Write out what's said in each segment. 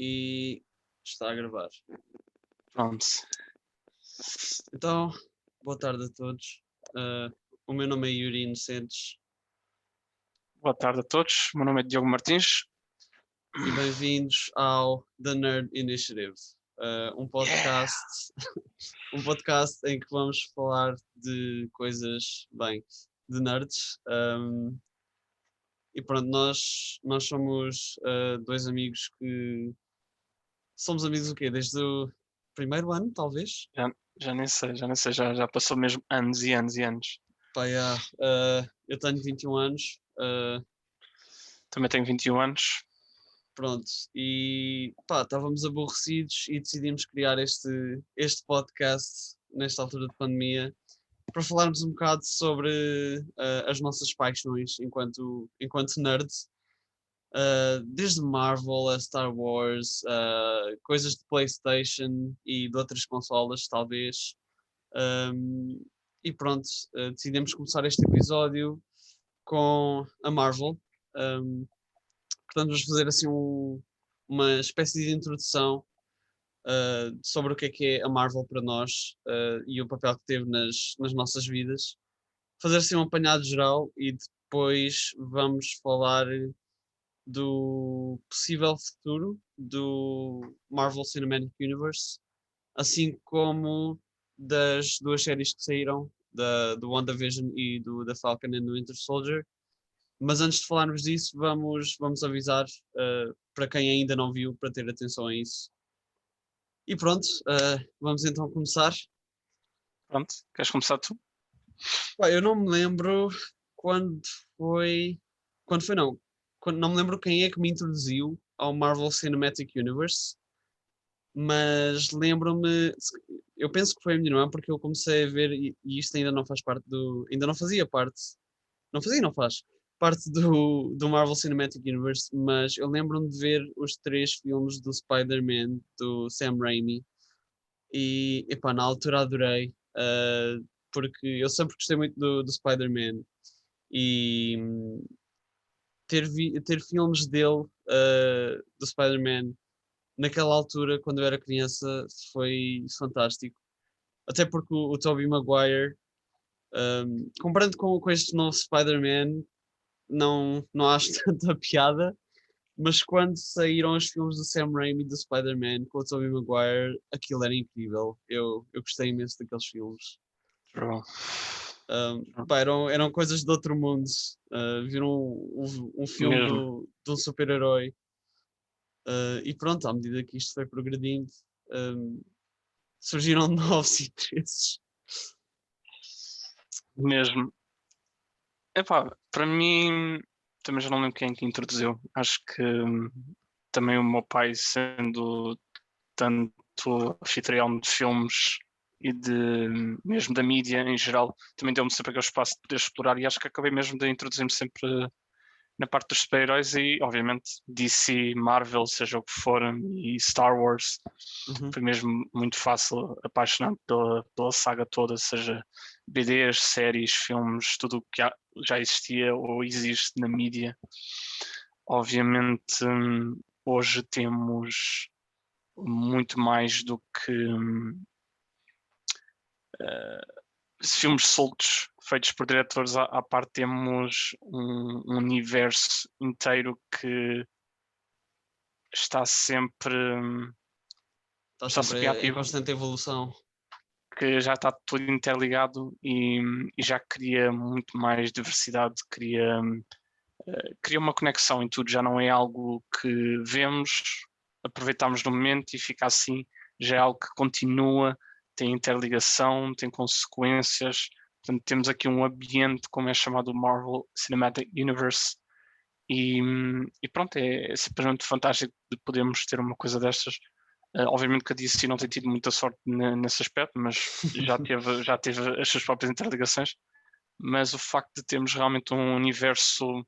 E está a gravar. Pronto. Então, boa tarde a todos. O meu nome é Yuri Inocentes Boa tarde a todos. Meu nome é Diogo Martins. e bem-vindos ao The Nerd Initiative, um podcast, um podcast em que vamos falar de coisas, bem, de nerds. E pronto, nós somos dois amigos que somos amigos o quê? Desde o primeiro ano, talvez? Já nem sei, já passou mesmo anos e anos e anos. Pá, yeah, eu tenho 21 anos. Também tenho 21 anos. Pronto, e pá, estávamos aborrecidos e decidimos criar este podcast nesta altura de pandemia para falarmos um bocado sobre as nossas paixões enquanto nerds, desde Marvel a Star Wars, coisas de PlayStation e de outras consolas, talvez. E pronto, decidimos começar este episódio com a Marvel. Um, Portanto, vamos fazer assim uma espécie de introdução sobre o que é a Marvel para nós e o papel que teve nas nossas vidas. Fazer assim um apanhado geral e depois vamos falar do possível futuro do Marvel Cinematic Universe, assim como das duas séries que saíram, do WandaVision e do The Falcon and the Winter Soldier. Mas antes de falarmos disso, vamos avisar para quem ainda não viu, para ter atenção a isso. E pronto, vamos então começar. Pronto, queres começar tu? Pá, eu não me lembro quando foi. Quando foi, não. Não me lembro quem é que me introduziu ao Marvel Cinematic Universe, mas lembro-me. Eu penso que foi a minha irmã, porque eu comecei a ver, e isto ainda não faz parte do. Ainda não fazia parte. Não fazia, não faz parte do Marvel Cinematic Universe, mas eu lembro-me de ver os 3 filmes do Spider-Man, do Sam Raimi, e epá, na altura adorei, porque eu sempre gostei muito do Spider-Man, e ter filmes dele, do Spider-Man, naquela altura, quando eu era criança, foi fantástico. Até porque o Tobey Maguire, comparando com este novo Spider-Man, não acho tanta piada, mas quando saíram os filmes do Sam Raimi do Spider-Man com o Tobey Maguire, aquilo era incrível. Eu gostei imenso daqueles filmes. True. Pá, eram coisas de outro mundo. Viram um filme Mesmo. de um super-herói. E pronto, à medida que isto foi progredindo, surgiram novos interesses. Mesmo. Epá, para mim, também já não lembro quem que introduziu. Acho que também o meu pai, sendo tanto anfitrião de filmes e mesmo da mídia em geral, também deu-me sempre aquele espaço de poder explorar e acho que acabei mesmo de introduzir-me sempre na parte dos super-heróis e obviamente DC, Marvel, seja o que for, e Star Wars. Uhum. Foi mesmo muito fácil apaixonar pela saga toda, seja BDs, séries, filmes, tudo o que já existia ou existe na mídia. Obviamente hoje temos muito mais do que filmes soltos feitos por diretores à parte, temos um universo inteiro que está sempre Está sempre em ativo, constante evolução. que já está tudo interligado e já cria muito mais diversidade, cria uma conexão em tudo, já não é algo que vemos, aproveitamos no momento e fica assim, já é algo que continua, tem interligação, tem consequências. Portanto, temos aqui um ambiente, como é chamado o Marvel Cinematic Universe, e pronto, é simplesmente fantástico de podermos ter uma coisa destas. Obviamente que a DC não tem tido muita sorte nesse aspecto, mas já teve as suas próprias interligações. Mas o facto de termos realmente um universo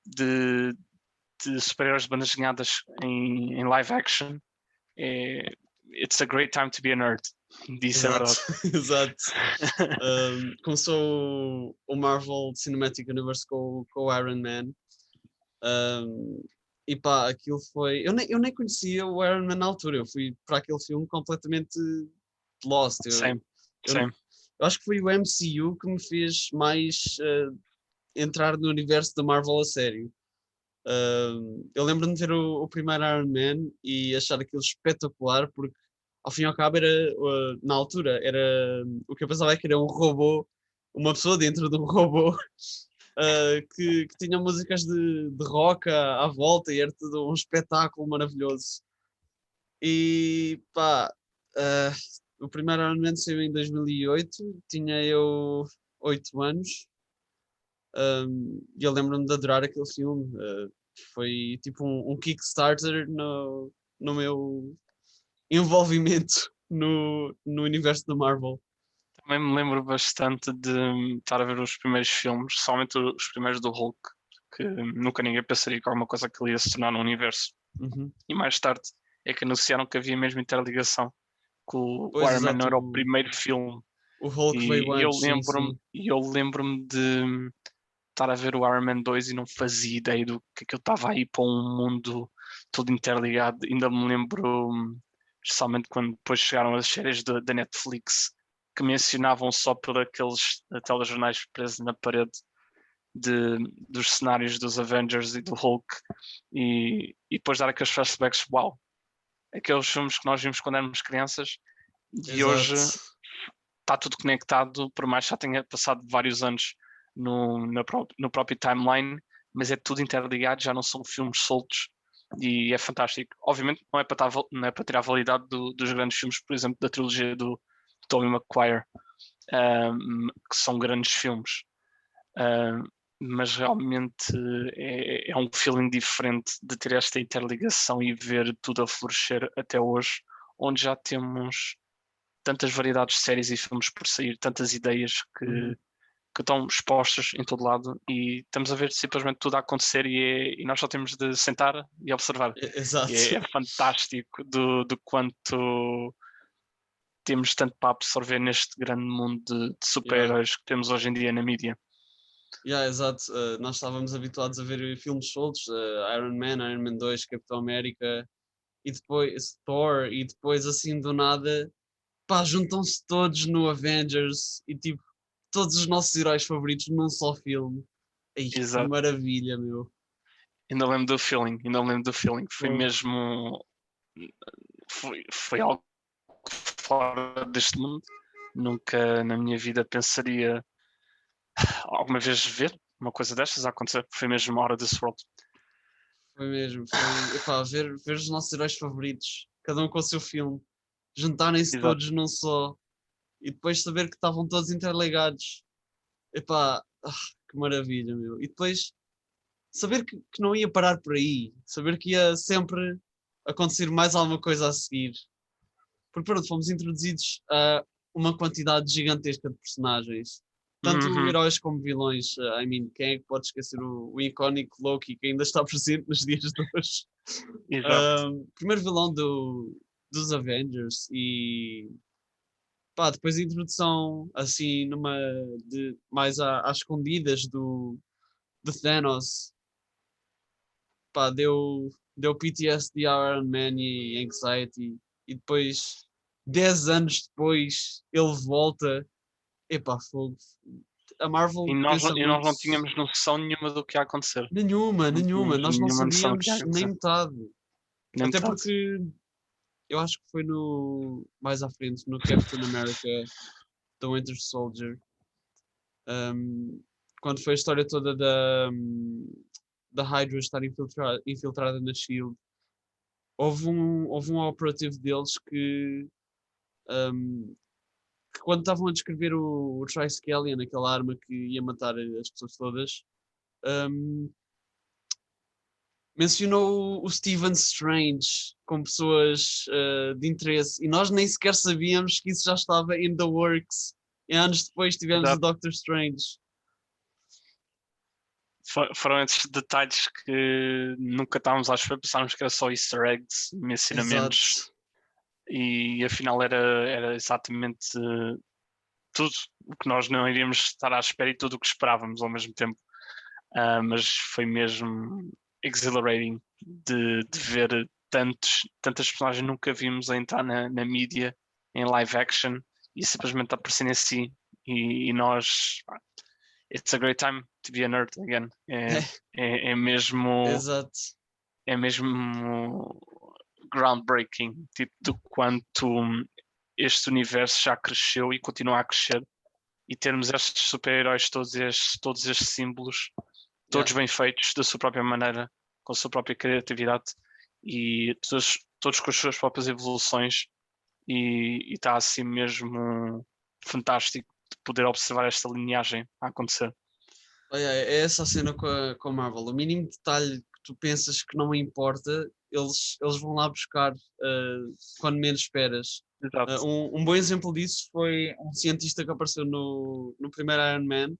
de super-heróis de bandas desenhadas em live action, it's a great time to be a nerd. Disso é verdade. Exato. Começou o Marvel Cinematic Universe com o Iron Man. E pá, aquilo foi. Eu nem conhecia o Iron Man na altura, eu fui para aquele filme completamente lost. Sim, Eu, sim. eu acho que foi o MCU que me fez mais entrar no universo da Marvel a sério. Eu lembro-me de ver o primeiro Iron Man e achar aquilo espetacular, porque ao fim e ao cabo era, na altura, era o que eu pensava é que era um robô, uma pessoa dentro de um robô que tinha músicas de rock à volta e era tudo um espetáculo maravilhoso. E pá, ah, o primeiro Iron Man saiu em 2008, tinha eu 8 anos. E eu lembro-me de adorar aquele filme. Foi tipo um Kickstarter no meu envolvimento no universo da Marvel. Também me lembro bastante de estar a ver os primeiros filmes, somente os primeiros do Hulk, que nunca ninguém pensaria que alguma coisa que ele ia se tornar no universo. Uhum. E mais tarde é que anunciaram que havia mesmo interligação, que o Pois, Iron Man não exato, era o primeiro filme. o Hulk veio E eu antes, sim, lembro-me, sim. e eu lembro-me de estar a ver o Iron Man 2 e não fazia ideia do que eu estava aí para um mundo todo interligado. Ainda me lembro, especialmente quando depois chegaram as séries da Netflix, que mencionavam só por aqueles telejornais presos na parede dos cenários dos Avengers e do Hulk, e depois dar aqueles flashbacks, uau, aqueles filmes que nós vimos quando éramos crianças, e hoje Exato. está tudo conectado, por mais que já tenha passado vários anos no próprio timeline, mas é tudo interligado, já não são filmes soltos e é fantástico. Obviamente não é não é para tirar a validade dos grandes filmes, por exemplo, da trilogia do Tobey Maguire, que são grandes filmes. Mas realmente é um feeling diferente de ter esta interligação e ver tudo a florescer até hoje, onde já temos tantas variedades de séries e filmes por sair, tantas ideias Uhum. que estão expostas em todo lado e estamos a ver simplesmente tudo a acontecer e nós só temos de sentar e observar. E Exato. é fantástico do quanto temos tanto para absorver neste grande mundo de Yeah. super-heróis que temos hoje em dia na mídia. Yeah, exato. Nós estávamos habituados a ver filmes soltos, Iron Man, Iron Man 2, Capitão América e depois Thor, e depois assim do nada, pá, juntam-se todos no Avengers e tipo, todos os nossos heróis favoritos num só filme. Ei, que Exato. maravilha, meu. Ainda lembro do feeling. Foi Fogo. mesmo. Foi algo fora deste mundo. Nunca na minha vida pensaria alguma vez ver uma coisa destas a acontecer. Foi mesmo hora desse world. Foi mesmo, foi, epá, ver os nossos heróis favoritos, cada um com o seu filme, juntarem-se Exato. todos num só e depois saber que estavam todos interligados. Epá, que maravilha, meu. E depois saber que não ia parar por aí, saber que ia sempre acontecer mais alguma coisa a seguir. Porque pronto, fomos introduzidos a uma quantidade gigantesca de personagens, tanto Uhum. heróis como vilões. I mean, quem é que pode esquecer o icónico Loki que ainda está presente nos dias de hoje? Exato. Primeiro vilão dos Avengers e pá, depois a introdução assim numa mais às escondidas do Thanos, pá, deu PTSD ao Iron Man e anxiety e depois 10 anos depois ele volta, epá, fogo. A Marvel pensa E nós muito. não tínhamos noção nenhuma do que ia acontecer. Nenhuma, Não nenhuma, tínhamos nós não nenhuma noção do que ia sabíamos nem acontecer. metade. Nem Até metade. porque eu acho que foi no mais à frente, no Captain America The Winter Soldier, um, quando foi a história toda da Hydra estar infiltrada na Shield. Houve um operativo deles um, que quando estavam a descrever o Triskelion, aquela arma que ia matar as pessoas todas, um, mencionou o Stephen Strange como pessoas de interesse e nós nem sequer sabíamos que isso já estava in the works. E anos depois tivemos o Exato. Doctor Strange. Foram esses detalhes que nunca estávamos à espera, pensávamos que era só easter eggs, mencionamentos, Exato. e afinal era exatamente tudo o que nós não iríamos estar à espera e tudo o que esperávamos ao mesmo tempo. Mas foi mesmo exhilarating de ver tantas personagens que nunca vimos a entrar na mídia em live action e simplesmente aparecerem assim e nós it's a great time to be a nerd again. É mesmo Exato. é mesmo groundbreaking, tipo, do quanto este universo já cresceu e continua a crescer, e termos estes super-heróis, todos estes símbolos, todos bem feitos, da sua própria maneira, com a sua própria criatividade, e todos com as suas próprias evoluções, e está assim mesmo fantástico de poder observar esta linhagem a acontecer. Olha, é essa a cena com a Marvel. O mínimo detalhe que tu pensas que não importa, eles vão lá buscar quando menos esperas. Exato. Um bom exemplo disso foi um cientista que apareceu no primeiro Iron Man,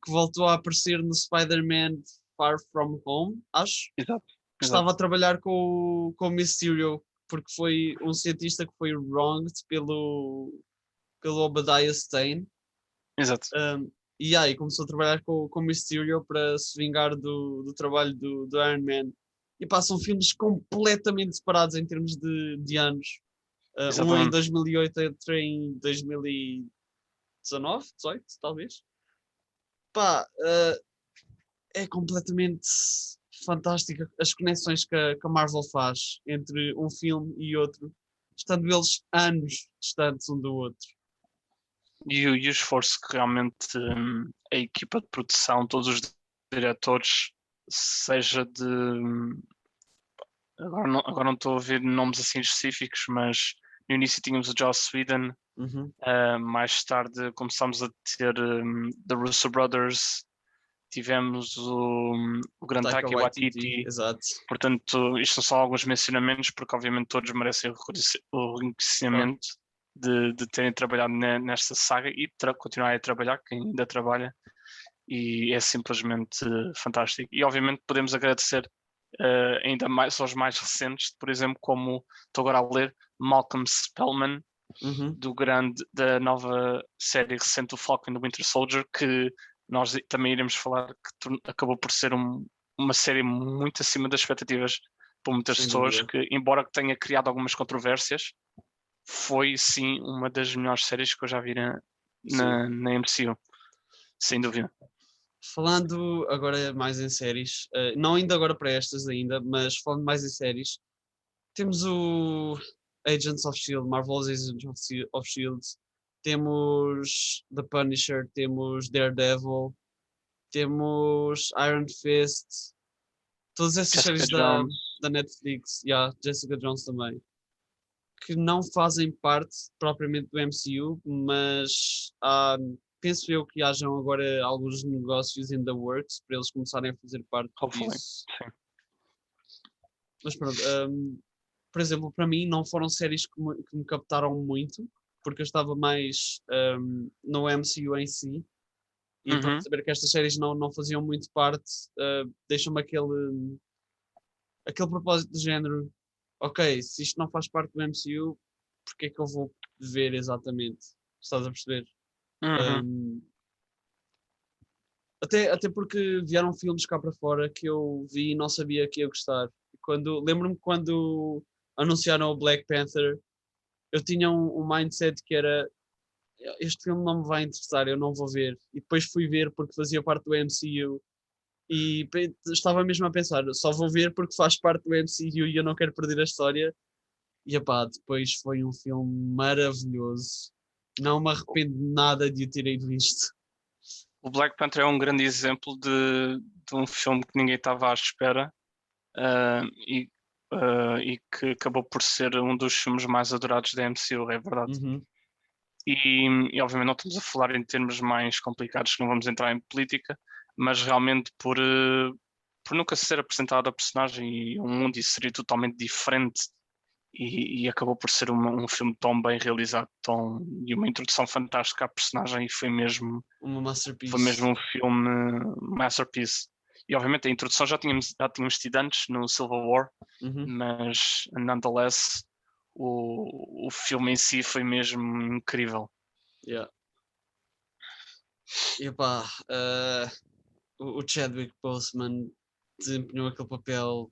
que voltou a aparecer no Spider-Man Far From Home, acho, Exato. que estava a trabalhar com o Mysterio, porque foi um cientista que foi wronged pelo Obadiah Stane. Exato. E aí começou a trabalhar com o Mysterio para se vingar do trabalho do Iron Man. E passam filmes completamente separados em termos de anos. Um em Exatamente. 2008, outro em 2019, 18 talvez. Pá, é completamente fantástica as conexões que a Marvel faz entre um filme e outro, estando eles anos distantes um do outro. E o esforço que realmente a equipa de produção, todos os diretores, seja de. Agora não estou a ver nomes assim específicos, mas no início tínhamos o Joss Whedon, Uhum. mais tarde começámos a ter The Russo Brothers, tivemos o grande Taika Taika Waititi, Waititi. exato. Portanto, isto são só alguns mencionamentos, porque obviamente todos merecem o Claro. reconhecimento de terem trabalhado nesta saga e continuarem a trabalhar, quem ainda trabalha, e é simplesmente fantástico. E obviamente podemos agradecer ainda mais aos mais recentes, por exemplo, como estou agora a ler Malcolm Spellman, Uhum. da nova série recente do Falcon and the Winter Soldier, que nós também iremos falar, que acabou por ser uma série muito acima das expectativas por muitas Sem pessoas, dúvida. que embora tenha criado algumas controvérsias, foi sim uma das melhores séries que eu já vi Sim. na MCU, sem dúvida. Falando agora mais em séries, não indo agora para estas ainda, mas falando mais em séries, temos o Agents of Shield, Marvel's Agents of Shield, temos The Punisher, temos Daredevil, temos Iron Fist, todas essas Jessica séries Jones. da Netflix, Jessica Jones também, que não fazem parte propriamente do MCU, mas penso eu que hajam agora alguns negócios in the works para eles começarem a fazer parte Hopefully, disso. sim. Mas pronto, por exemplo, para mim não foram séries que me captaram muito, porque eu estava mais no MCU em si, e para Uhum. perceber que estas séries não faziam muito parte, deixam-me aquele propósito de género, ok, se isto não faz parte do MCU, porque é que eu vou ver exatamente? Estás a perceber? Uhum. Um, até porque vieram filmes cá para fora que eu vi e não sabia que ia gostar. Lembro-me quando anunciaram o Black Panther, eu tinha um mindset que era este filme não me vai interessar, eu não vou ver. E depois fui ver porque fazia parte do MCU e estava mesmo a pensar, só vou ver porque faz parte do MCU e eu não quero perder a história. E epá, depois foi um filme maravilhoso. Não me arrependo nada de o ter visto. O Black Panther é um grande exemplo de um filme que ninguém estava à espera, uh, e, e que acabou por ser um dos filmes mais adorados da MCU, é verdade. Uhum. E obviamente não estamos a falar em termos mais complicados, que não vamos entrar em política, mas realmente por nunca ser apresentado a personagem e um mundo e seria totalmente diferente, e acabou por ser um filme tão bem realizado, e uma introdução fantástica à personagem, e Uma foi mesmo masterpiece. um filme masterpiece. E obviamente a introdução já tínhamos tido antes no Civil War, Uhum. mas nonetheless o filme em si foi mesmo incrível. Yeah. E epá, o Chadwick Boseman desempenhou aquele papel.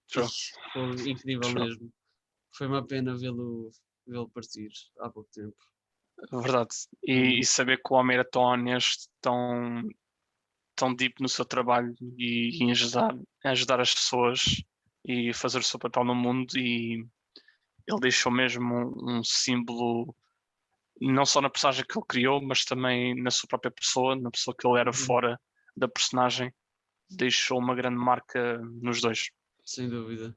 True. Foi incrível True. mesmo. Foi uma pena vê-lo partir há pouco tempo. Verdade. E saber que o homem era tão honesto, tão deep no seu trabalho e em ajudar as pessoas e fazer o seu papel no mundo, e ele deixou mesmo um símbolo não só na personagem que ele criou, mas também na sua própria pessoa, na pessoa que ele era fora da personagem. Deixou uma grande marca nos dois. Sem dúvida.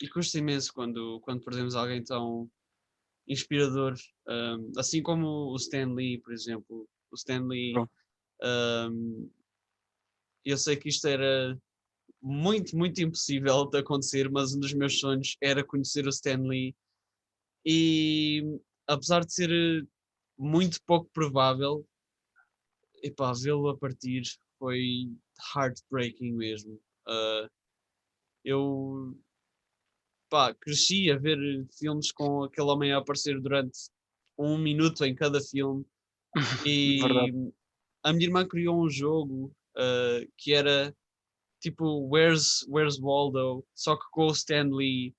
E custa imenso quando perdemos alguém tão inspirador, assim como o Stan Lee, por exemplo. O Stan Lee, eu sei que isto era muito, muito impossível de acontecer, mas um dos meus sonhos era conhecer o Stan Lee. E apesar de ser muito pouco provável, epá, vê-lo a partir foi heartbreaking mesmo. Eu cresci a ver filmes com aquele homem a aparecer durante 1 minuto em cada filme. E Verdade. a minha irmã criou um jogo que era tipo Where's Waldo, só que com o Stan Lee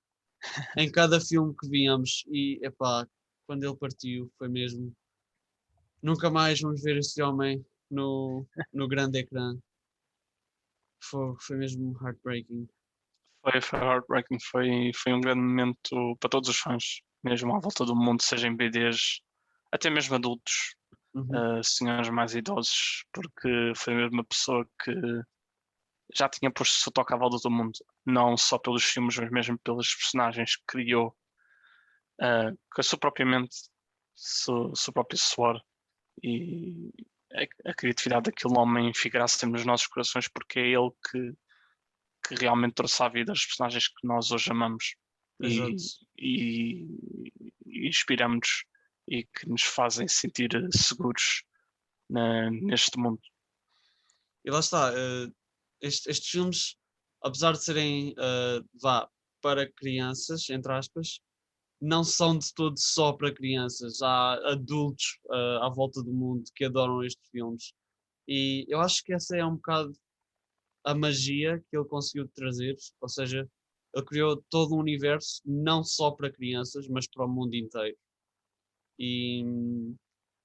em cada filme que víamos. E epá, quando ele partiu foi mesmo. Nunca mais vamos ver este homem no grande ecrã. Foi mesmo heartbreaking. Foi heartbreaking, foi um grande momento para todos os fãs, mesmo à volta do mundo, seja em BDs, até mesmo adultos, senhores mais idosos, porque foi mesmo uma pessoa que já tinha posto o seu toque à volta do mundo, não só pelos filmes, mas mesmo pelos personagens que criou, com a sua própria mente, seu próprio suor, e a criatividade daquele homem ficará sempre nos nossos corações, porque é ele que realmente trouxe à vida as personagens que nós hoje amamos Exato. e inspiramos e que nos fazem sentir seguros neste mundo. E lá está, estes filmes, apesar de serem para crianças, entre aspas, não são de todo só para crianças. Há adultos à volta do mundo que adoram estes filmes. E eu acho que essa é um bocado a magia que ele conseguiu trazer. Ou seja, ele criou todo um universo, não só para crianças, mas para o mundo inteiro. E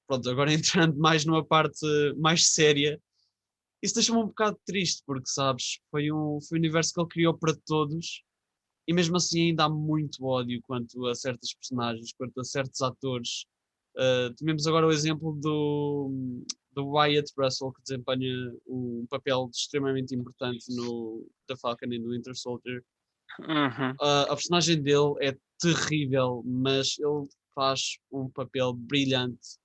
pronto, agora entrando mais numa parte mais séria, isso deixa-me um bocado triste, porque sabes, foi um universo que ele criou para todos e mesmo assim ainda há muito ódio quanto a certas personagens, quanto a certos atores. Tivemos agora o exemplo do Wyatt Russell, que desempenha um papel extremamente importante no The Falcon e no Winter Soldier. A personagem dele é terrível, mas ele faz um papel brilhante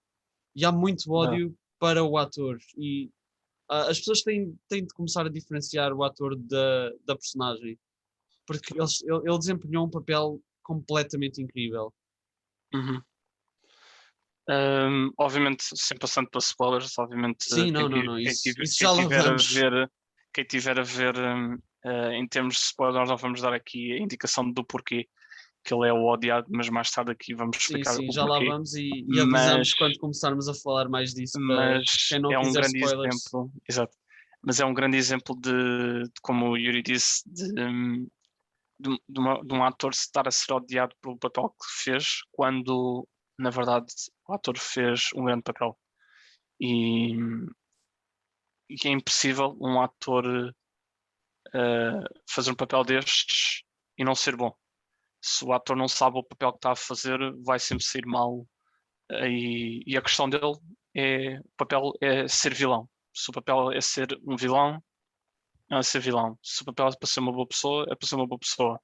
e há muito ódio para o ator. E as pessoas têm de começar a diferenciar o ator da personagem, porque ele desempenhou um papel completamente incrível. Obviamente, sem passando para spoilers, obviamente Sim, não, isso já lá vamos. quem tiver a ver em termos de spoilers, nós vamos dar aqui a indicação do porquê que ele é o odiado, mas mais tarde aqui vamos Sim, explicar sim, o já lá porquê. vamos e Mas, avisamos quando começarmos a falar mais disso para mas quem não é um quiser grande spoilers. exemplo, exato. Mas é um grande exemplo de como o Yuri disse, de um ator estar a ser odiado pelo papel que fez, quando na verdade o ator fez um grande papel. E, e é impossível um ator fazer um papel destes e não ser bom. Se o ator não sabe o papel que está a fazer, vai sempre sair mal. E a questão dele o papel é ser vilão. Se o papel é ser um vilão, é ser vilão. Se o papel é para ser uma boa pessoa, é para ser uma boa pessoa.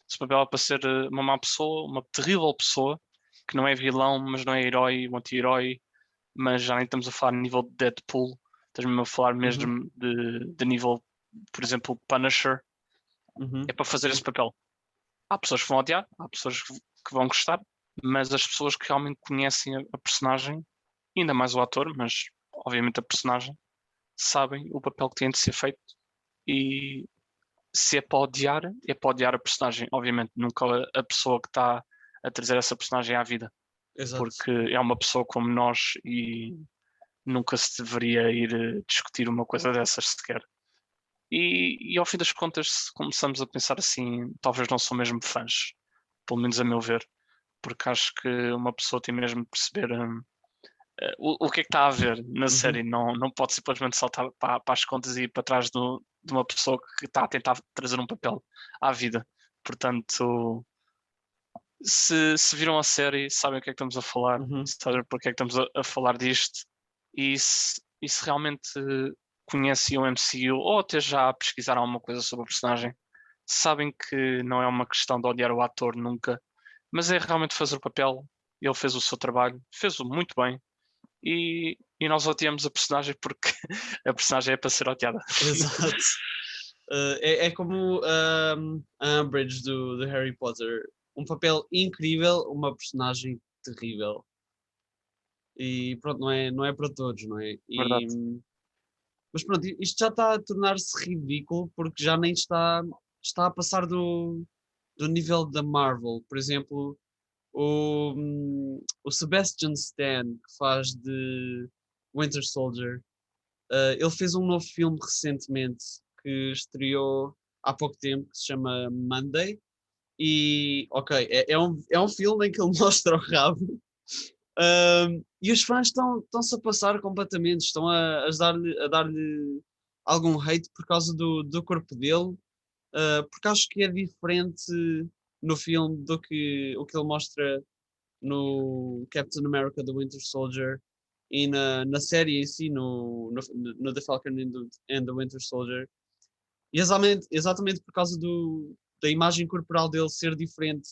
Se o papel é para ser uma má pessoa, uma terrível pessoa, que não é vilão, mas não é herói, um anti-herói, mas já nem estamos a falar de nível de Deadpool, estamos mesmo a falar mesmo de nível, por exemplo, Punisher, é para fazer esse papel. Há pessoas que vão odiar, há pessoas que vão gostar, mas as pessoas que realmente conhecem a personagem, ainda mais o ator, mas obviamente a personagem, sabem o papel que tem de ser feito, e se é para odiar a personagem, obviamente, nunca a pessoa que está a trazer essa personagem à vida, Exato. porque é uma pessoa como nós e nunca se deveria ir discutir uma coisa dessas sequer. E ao fim das contas começamos a pensar assim, talvez não são mesmo fãs, pelo menos a meu ver, porque acho que uma pessoa tem mesmo de perceber o que é que está a ver na série. Não pode simplesmente saltar para as contas e ir para trás de uma pessoa que está a tentar trazer um papel à vida. Portanto, se viram a série, sabem o que é que estamos a falar, Uhum. sabem porque é que estamos a falar disto, e se realmente conhecem o MCU ou até já pesquisaram alguma coisa sobre o personagem, sabem que não é uma questão de odiar o ator nunca, mas é realmente fazer o papel. Ele fez o seu trabalho, fez-o muito bem, e nós odiamos a personagem porque a personagem é para ser odiada. Exato. É como a Umbridge do Harry Potter. Um papel incrível, uma personagem terrível. E pronto, não é para todos, não é? Verdade. Mas pronto, isto já está a tornar-se ridículo porque já nem está a passar do nível da Marvel. Por exemplo, o Sebastian Stan, que faz de Winter Soldier, ele fez um novo filme recentemente que estreou há pouco tempo, que se chama Monday. E, ok, é um filme em que ele mostra o rabo. E os fãs estão-se a passar completamente, estão a dar-lhe algum hate por causa do corpo dele, porque acho que é diferente no filme do que o que ele mostra no Captain America The Winter Soldier e na série em si, no The Falcon and the Winter Soldier. E exatamente por causa da imagem corporal dele ser diferente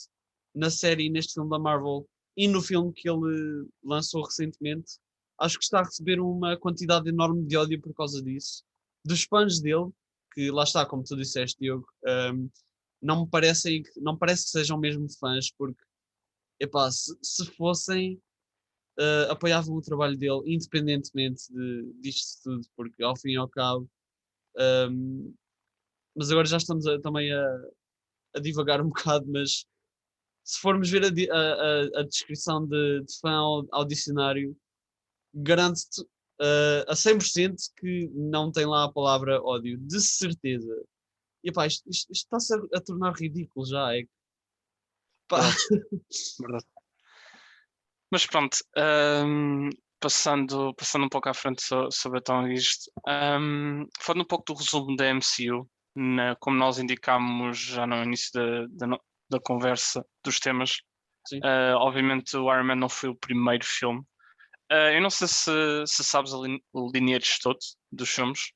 na série, neste filme da Marvel e no filme que ele lançou recentemente, acho que está a receber uma quantidade enorme de ódio por causa disso. Dos fãs dele, que lá está, como tu disseste, Diogo, não parece que sejam mesmo fãs, porque epá, se fossem, apoiavam o trabalho dele, independentemente disto tudo, porque ao fim e ao cabo. Um, mas agora já estamos também a divagar um bocado, mas se formos ver a descrição de fã ao dicionário, garanto-te a 100% que não tem lá a palavra ódio, de certeza. E pá, isto está-se a tornar ridículo já, é que, pá. Verdade, verdade. Mas pronto, passando um pouco à frente sobre então isto, falando um pouco do resumo da MCU, como nós indicámos já no início da conversa dos temas, Sim. obviamente o Iron Man não foi o primeiro filme. Eu não sei se sabes o lineage todo dos filmes.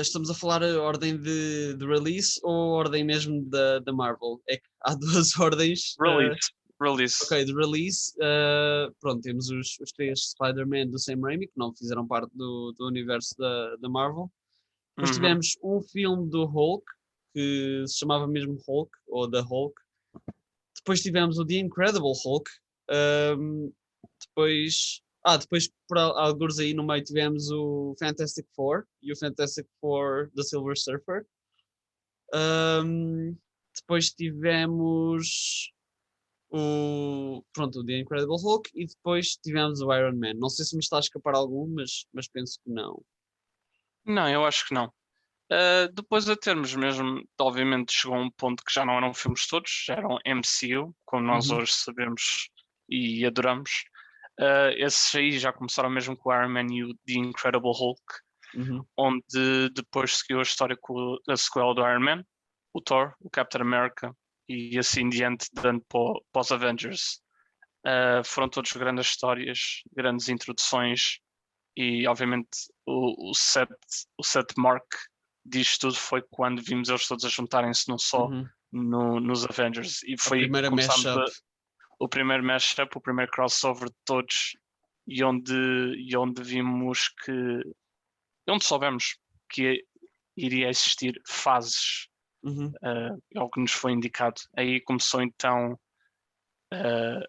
Estamos a falar a ordem de release ou a ordem mesmo da Marvel? É que há duas ordens. Release. Ok, de release, pronto, temos os três Spider-Man do Sam Raimi, que não fizeram parte do universo da Marvel. Depois Uhum. tivemos um filme do Hulk, que se chamava mesmo Hulk, ou The Hulk. Depois tivemos o The Incredible Hulk. Um, depois por alguns aí no meio tivemos o Fantastic Four e o Fantastic Four da Silver Surfer. Um, Depois tivemos pronto, o The Incredible Hulk e depois tivemos o Iron Man. Não sei se me está a escapar algum, mas penso que não. Não, eu acho que não. Depois a termos mesmo, obviamente chegou a um ponto que já não eram filmes todos, já eram MCU, como nós Uhum, hoje sabemos e adoramos. Esses aí já começaram mesmo com o Iron Man e o The Incredible Hulk, uhum, onde depois seguiu a história com a sequela do Iron Man, o Thor, o Captain America e assim em diante, dando para os Avengers. Foram todos grandes histórias, grandes introduções e obviamente o set mark disto tudo foi quando vimos eles todos a juntarem-se num só uhum. nos Avengers e A foi aí que primeira começámos mashup. o primeiro mashup, o primeiro crossover de todos e onde vimos que onde soubemos que iria existir fases, Uhum. é o que nos foi indicado. Aí começou então, uh,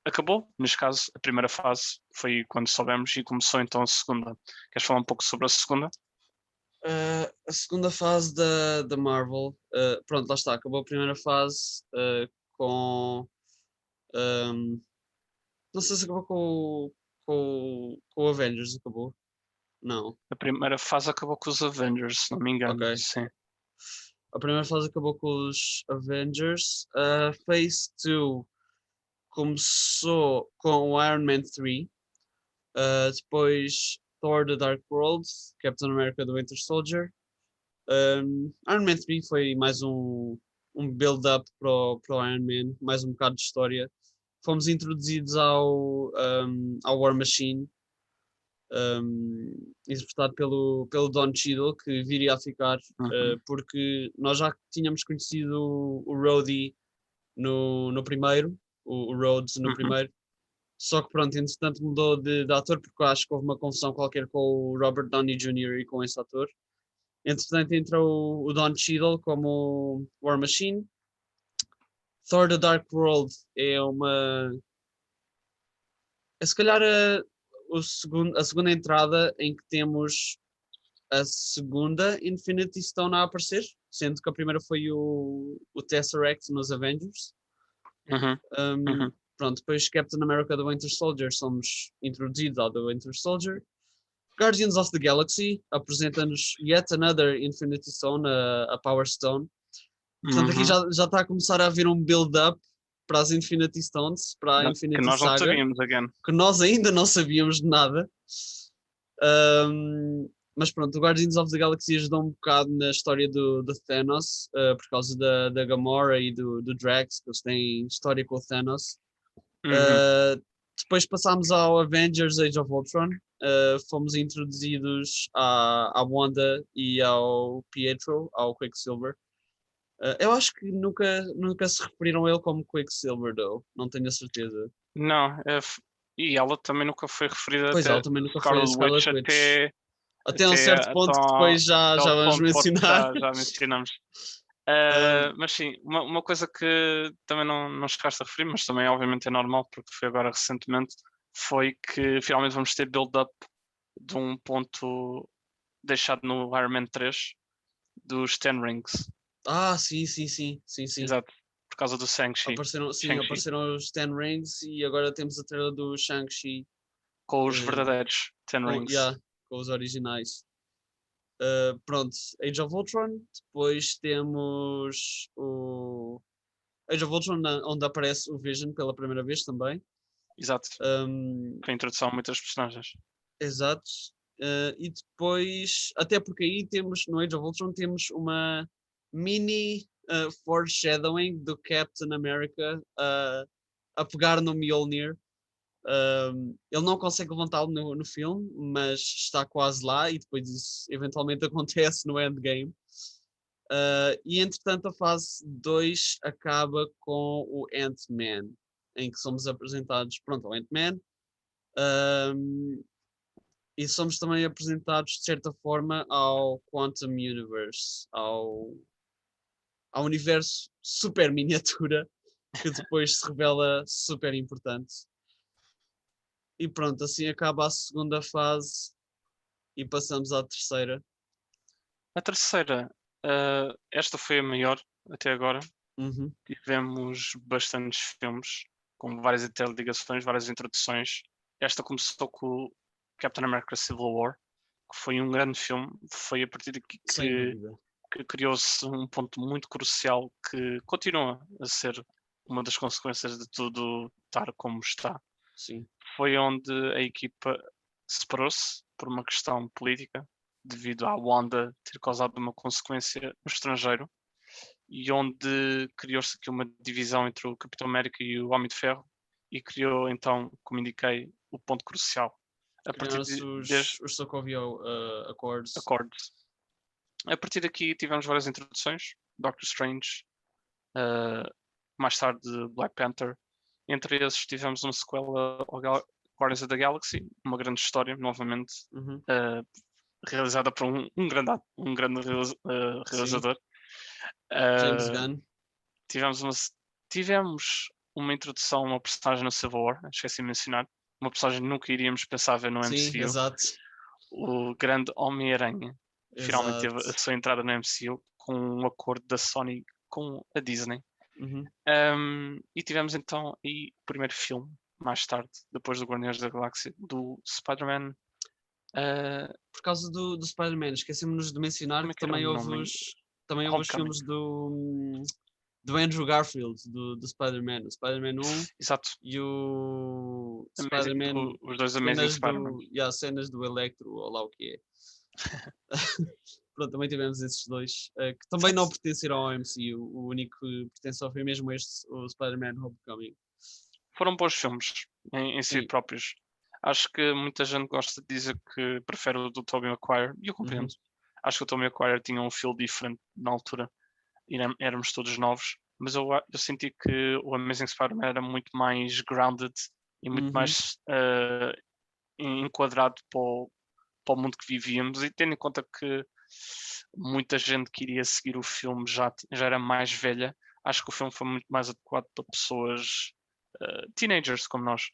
acabou, neste caso, a primeira fase foi quando soubemos e começou então a segunda. Queres falar um pouco sobre a segunda? A segunda fase da Marvel, pronto, lá está, acabou a primeira fase com. Não sei se acabou com o Avengers, acabou. Não. A primeira fase acabou com os Avengers, se não me engano. Ok. Sim. A primeira fase acabou com os Avengers. A Phase 2 começou com o Iron Man 3. Depois Thor The Dark World, Captain America The Winter Soldier. Iron Man 3 foi mais um build-up para o Iron Man, mais um bocado de história. Fomos introduzidos ao War Machine, interpretado pelo Don Cheadle, que viria a ficar, porque nós já tínhamos conhecido o Rhodey no primeiro, o Rhodes no primeiro, só que pronto, entretanto mudou de ator, porque eu acho que houve uma confusão qualquer com o Robert Downey Jr. e com esse ator. Entretanto entrou o Don Cheadle como War Machine. Thor The Dark World é uma... É se calhar a segunda entrada em que temos a segunda Infinity Stone a aparecer, sendo que a primeira foi o Tesseract nos Avengers. Pronto, depois Captain America The Winter Soldier, somos introduzidos ao The Winter Soldier. Guardians of the Galaxy apresenta-nos yet another Infinity Stone, a Power Stone. Portanto, aqui já está a começar a haver um build-up para as Infinity Stones, para a Infinity que nós Saga, não sabíamos, again. que nós ainda não sabíamos de nada. Mas pronto, o Guardians of the Galaxy ajudou um bocado na história do Thanos, por causa da Gamora e do Drax, que eles têm história com o Thanos. Depois passámos ao Avengers Age of Ultron, fomos introduzidos à Wanda e ao Pietro, ao Quicksilver. Eu acho que nunca se referiram a ele como Quicksilver, though. Não tenho a certeza. Não, e ela também nunca foi referida Pois até ela também nunca foi a Scarlet Scarlet Witch Witch. Até um certo ponto que depois já aquele vamos ponto mencionar. já mencionamos. Mas sim, uma coisa que também não chegaste a referir, mas também obviamente é normal porque foi agora recentemente, foi que finalmente vamos ter build-up de um ponto deixado no Iron Man 3 dos Ten Rings. Sim. Exato, por causa do Shang-Chi. Apareceram os Ten Rings e agora temos a trailer do Shang-Chi. Com os verdadeiros Ten Rings. Com os originais. Pronto, Age of Ultron. Depois temos o Age of Ultron, onde aparece o Vision pela primeira vez também. Exato. Com a introdução a muitas personagens. Exato. E depois, até porque aí temos, no Age of Ultron, temos uma mini foreshadowing do Captain America a pegar no Mjolnir. Ele não consegue levantá-lo no filme, mas está quase lá e depois isso eventualmente acontece no Endgame. E entretanto a fase 2 acaba com o Ant-Man, em que somos apresentados, pronto, ao Ant-Man. E somos também apresentados de certa forma ao Quantum Universe, ao universo super miniatura que depois se revela super importante. E pronto, assim acaba a segunda fase e passamos à terceira. A terceira, esta foi a maior até agora. Tivemos bastantes filmes com várias interligações, várias introduções. Esta começou com o Captain America Civil War, que foi um grande filme. Foi a partir daqui que criou-se um ponto muito crucial que continua a ser uma das consequências de tudo estar como está. Sim. Foi onde a equipa separou-se por uma questão política, devido à Wanda ter causado uma consequência no estrangeiro, e onde criou-se aqui uma divisão entre o Capitão América e o Homem de Ferro, e criou então, como indiquei, o ponto crucial. A partir os Sokovia Accords. A partir daqui tivemos várias introduções, Doctor Strange, mais tarde Black Panther. Entre esses tivemos uma sequela ao Guardians of the Galaxy, uma grande história, novamente, realizada por um grande realizador. James Gunn. Tivemos uma introdução a uma personagem no Civil War, esqueci de mencionar, uma personagem que nunca iríamos pensar ver no MCU. Sim, exato. O grande Homem-Aranha finalmente teve a sua entrada no MCU com um acordo da Sony com a Disney. E tivemos então o primeiro filme, mais tarde, depois do Guardiões da Galáxia, do Spider-Man Por causa do Spider-Man, esquecemos de mencionar Como é que que era o também nome? também houve os Homecoming. filmes do Andrew Garfield, do Spider-Man, o Spider-Man 1 Exato. e o Amazing, Spider-Man, os dois Amazing Spider-Man. cenas do Electro, ou lá o que é. Pronto, também tivemos esses dois, que também não pertenceram ao MCU, o único que pertenceu foi mesmo este, o Spider-Man Homecoming. Foram bons filmes em si Sim. próprios. Acho que muita gente gosta de dizer que prefere o do Tobey Maguire, e eu compreendo. Acho que o Tobey Maguire tinha um feel diferente na altura, e éramos todos novos, mas eu senti que o Amazing Spider-Man era muito mais grounded e muito mais enquadrado para o mundo que vivíamos, e tendo em conta que muita gente que iria seguir o filme já era mais velha, acho que o filme foi muito mais adequado para pessoas teenagers como nós,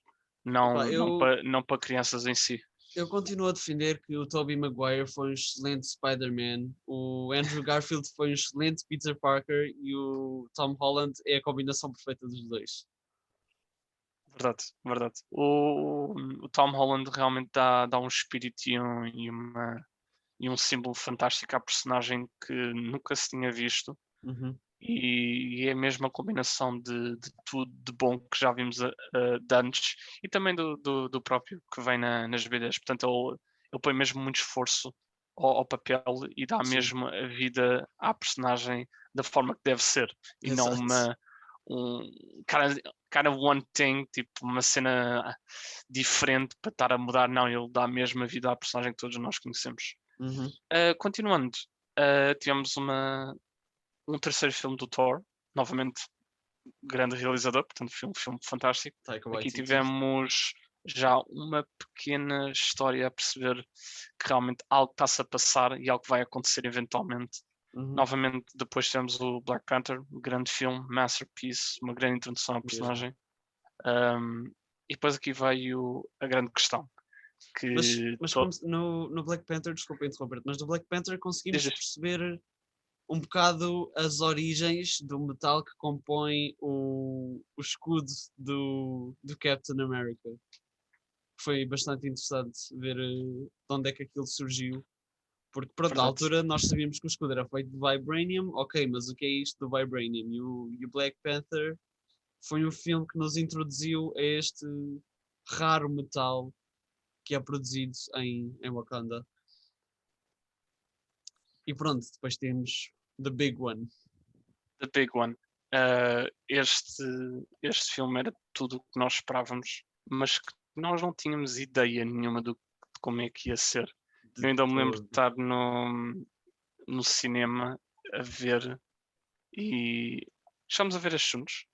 Epá, não para crianças em si. eu continuo a defender que o Tobey Maguire foi um excelente Spider-Man, o Andrew Garfield foi um excelente Peter Parker e o Tom Holland é a combinação perfeita dos dois. Verdade, verdade. O Tom Holland realmente dá um espírito e um símbolo fantástico à personagem que nunca se tinha visto. E é mesmo a combinação de tudo de bom que já vimos de antes e também do próprio que vem nas BDs. Portanto, ele põe mesmo muito esforço ao papel e dá Sim. mesmo a vida à personagem da forma que deve ser e não um kind of one thing, tipo uma cena diferente para estar a mudar. Não, ele dá mesmo a vida à personagem que todos nós conhecemos. Continuando, tivemos um terceiro filme do Thor, novamente grande realizador, portanto foi um filme fantástico. Aqui tivemos já uma pequena história a perceber que realmente algo está-se a passar e algo vai acontecer eventualmente. Novamente, depois temos o Black Panther, um grande filme, masterpiece, uma grande introdução à personagem. E depois aqui veio a grande questão. Mas no Black Panther, desculpa interromper, mas no Black Panther conseguimos perceber um bocado as origens do metal que compõe o escudo do Captain America. Foi bastante interessante ver de onde é que aquilo surgiu. Porque pronto, na altura nós sabíamos que o escudo era feito de Vibranium, ok, mas o que é isto do Vibranium? E o Black Panther foi um filme que nos introduziu a este raro metal que é produzido em Wakanda. E pronto, depois temos The Big One. The Big One. Este filme era tudo o que nós esperávamos, mas que nós não tínhamos ideia nenhuma de como é que ia ser. Eu ainda me lembro de estar no cinema a ver e estamos a ver estes juntos.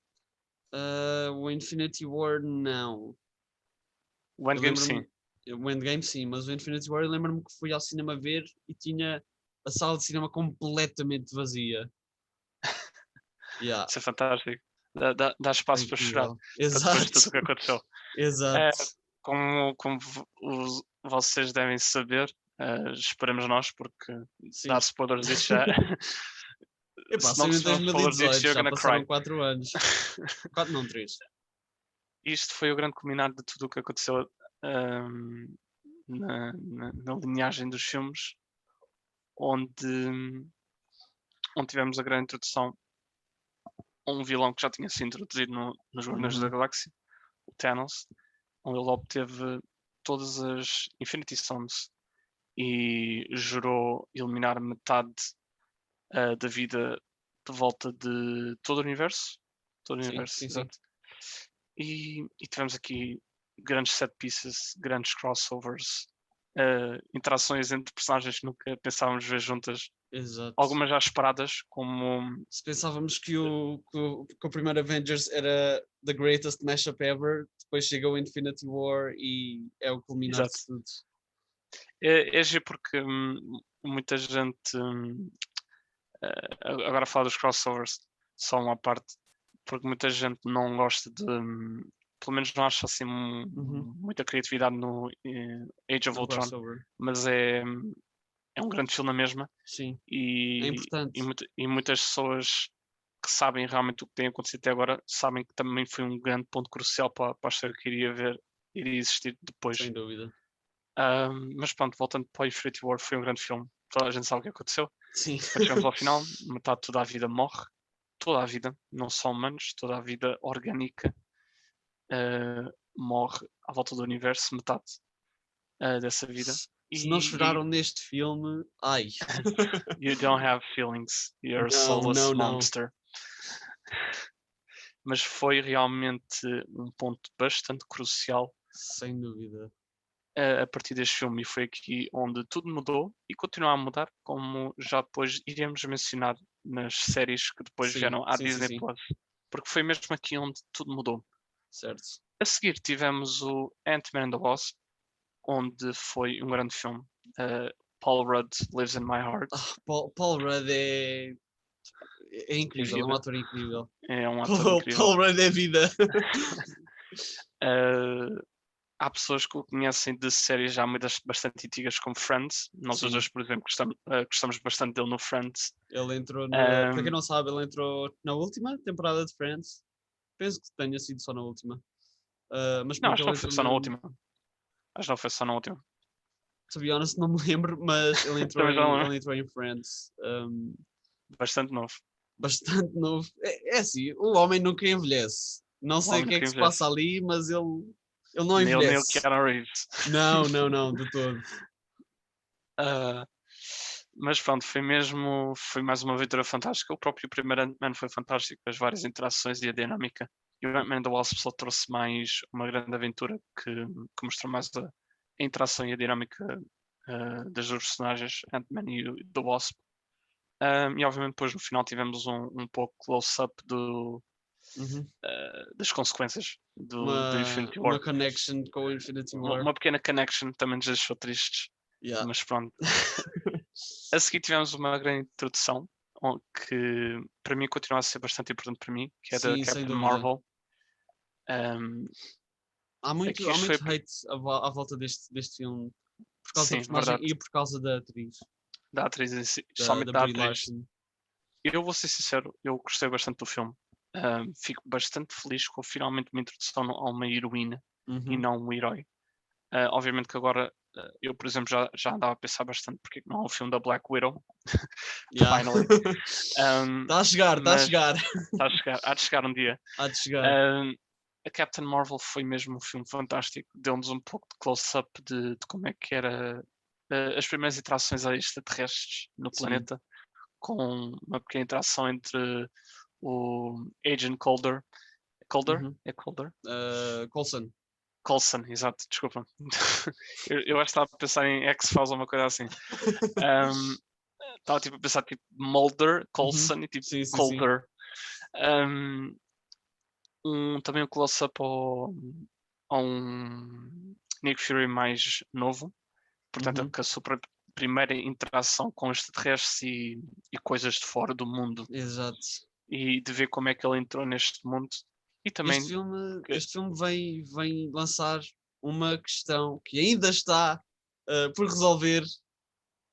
O Infinity War não. O Endgame sim. O Endgame sim, mas o Infinity War eu lembro-me que fui ao cinema ver e tinha a sala de cinema completamente vazia. Isso é fantástico. Dá espaço para chorar. Exato. Para depois de tudo o que aconteceu. Exato. Como vocês devem saber, esperamos nós, porque dar spoilers disso já. Epá, saiu em 2018, já passaram 4 anos. 4 não, 3. Isto foi o grande culminar de tudo o que aconteceu na linhagem dos filmes, onde tivemos a grande introdução a um vilão que já tinha sido introduzido nos Guardiões da Galáxia, o Thanos, onde ele obteve todas as Infinity Stones e jurou eliminar metade da vida de volta de todo o universo. Todo o universo, exato. E tivemos aqui grandes set pieces, grandes crossovers, interações entre personagens que nunca pensávamos ver juntas. Exato. Algumas já esperadas, como... Se pensávamos que o primeiro Avengers era the greatest mashup ever, depois chega o Infinity War e é o culminar de tudo. É giro porque muita gente... agora a falar dos crossovers, só uma parte, porque muita gente não gosta de... pelo menos não acha assim muita criatividade no Age of Ultron, mas é um grande filme na mesma. Sim, e, é importante. E muitas pessoas que sabem realmente o que tem acontecido até agora sabem que também foi um grande ponto crucial para a história que iria existir depois. Sem dúvida. Mas pronto, voltando para o Infinity War, foi um grande filme. Toda a gente sabe o que aconteceu. Sim. Mas chegamos ao final, metade de toda a vida morre. Toda a vida, não só humanos, toda a vida orgânica morre à volta do universo, metade dessa vida. Se não E choraram neste filme, ai. you don't have feelings, you're a soulless não. monster. Mas foi realmente um ponto bastante crucial Sem dúvida. a partir deste filme, e foi aqui onde tudo mudou e continua a mudar, como já depois iremos mencionar nas séries que depois Sim, vieram à sim, Disney sim. Plus, porque foi mesmo aqui onde tudo mudou. Certo. A seguir tivemos o Ant-Man and the Wasp, onde foi um grande filme. Paul Rudd Lives in My Heart. Paul Rudd é incrível, é um vida. ator incrível. É um ator incrível. Paul Rudd é vida. Há pessoas que o conhecem de séries já bastante antigas como Friends. Nós os Sim. dois, por exemplo, gostamos bastante dele no Friends. Ele entrou para quem não sabe, ele entrou na última temporada de Friends. Penso que tenha sido só na última. Mas Não, pronto, acho que ele não foi entrou só na última. Acho que não foi só na última. To be honest, não me lembro, mas ele entrou, Também já não lembro. ele entrou em Friends. Bastante novo. Bastante novo. É assim, o homem nunca envelhece. Não sei o que é que se passa ali, mas ele não envelhece. Nem o Keanu Reeves. Não, de todo. Mas pronto, foi mais uma aventura fantástica. O próprio primeiro Ant-Man foi fantástico, as várias interações e a dinâmica. E o Ant-Man and the Wasp só trouxe mais uma grande aventura que mostrou mais a interação e a dinâmica das duas personagens, Ant-Man e The Wasp. E obviamente depois no final tivemos um pouco close-up das consequências do Infinity War. Uma connection com o Infinity War. Uma pequena connection também nos deixou tristes. Yeah. Mas pronto. A seguir tivemos uma grande introdução que para mim continua a ser bastante importante para mim, que é da Captain Marvel. Há muito hate à volta deste filme por causa da personagem e por causa da atriz. Da atriz em si, somente da atriz. Larson. Eu vou ser sincero, eu gostei bastante do filme. Fico bastante feliz com finalmente uma introdução a uma heroína e não um herói. Obviamente que agora eu, por exemplo, já andava a pensar bastante porque não há um filme da Black Widow. Finally. Está a chegar. Há de chegar um dia. Há de chegar. A Captain Marvel foi mesmo um filme fantástico. Deu-nos um pouco de close-up de como é que era as primeiras interações extraterrestres no planeta, com uma pequena interação entre o Agent Coulson. É Coulson? Coulson, exato, desculpa. eu acho que estava a pensar em X-Files ou uma coisa assim. Estava tipo a pensar tipo Mulder, Coulson e tipo Coulter. Também um close-up a um Nick Fury mais novo. Portanto, com a sua primeira interação com extraterrestres e coisas de fora do mundo. Exato. E de ver como é que ele entrou neste mundo. E também este filme vem lançar uma questão que ainda está por resolver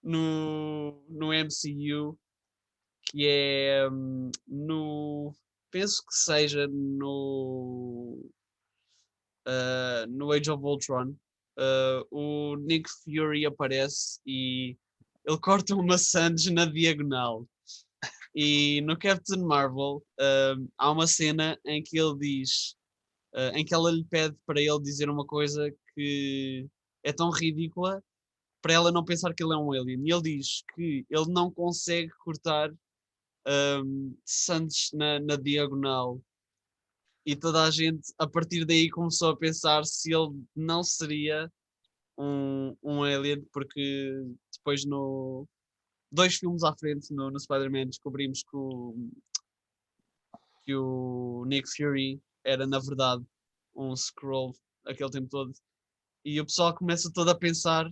no MCU, que é penso que seja no Age of Ultron. O Nick Fury aparece e ele corta uma Sands na diagonal. E no Captain Marvel há uma cena em que ele diz, em que ela lhe pede para ele dizer uma coisa que é tão ridícula para ela não pensar que ele é um alien. E ele diz que ele não consegue cortar Sands na diagonal. E toda a gente, a partir daí, começou a pensar se ele não seria um alien, porque depois no 2 filmes à frente no Spider-Man descobrimos que o Nick Fury era na verdade um Skrull aquele tempo todo, e o pessoal começa todo a pensar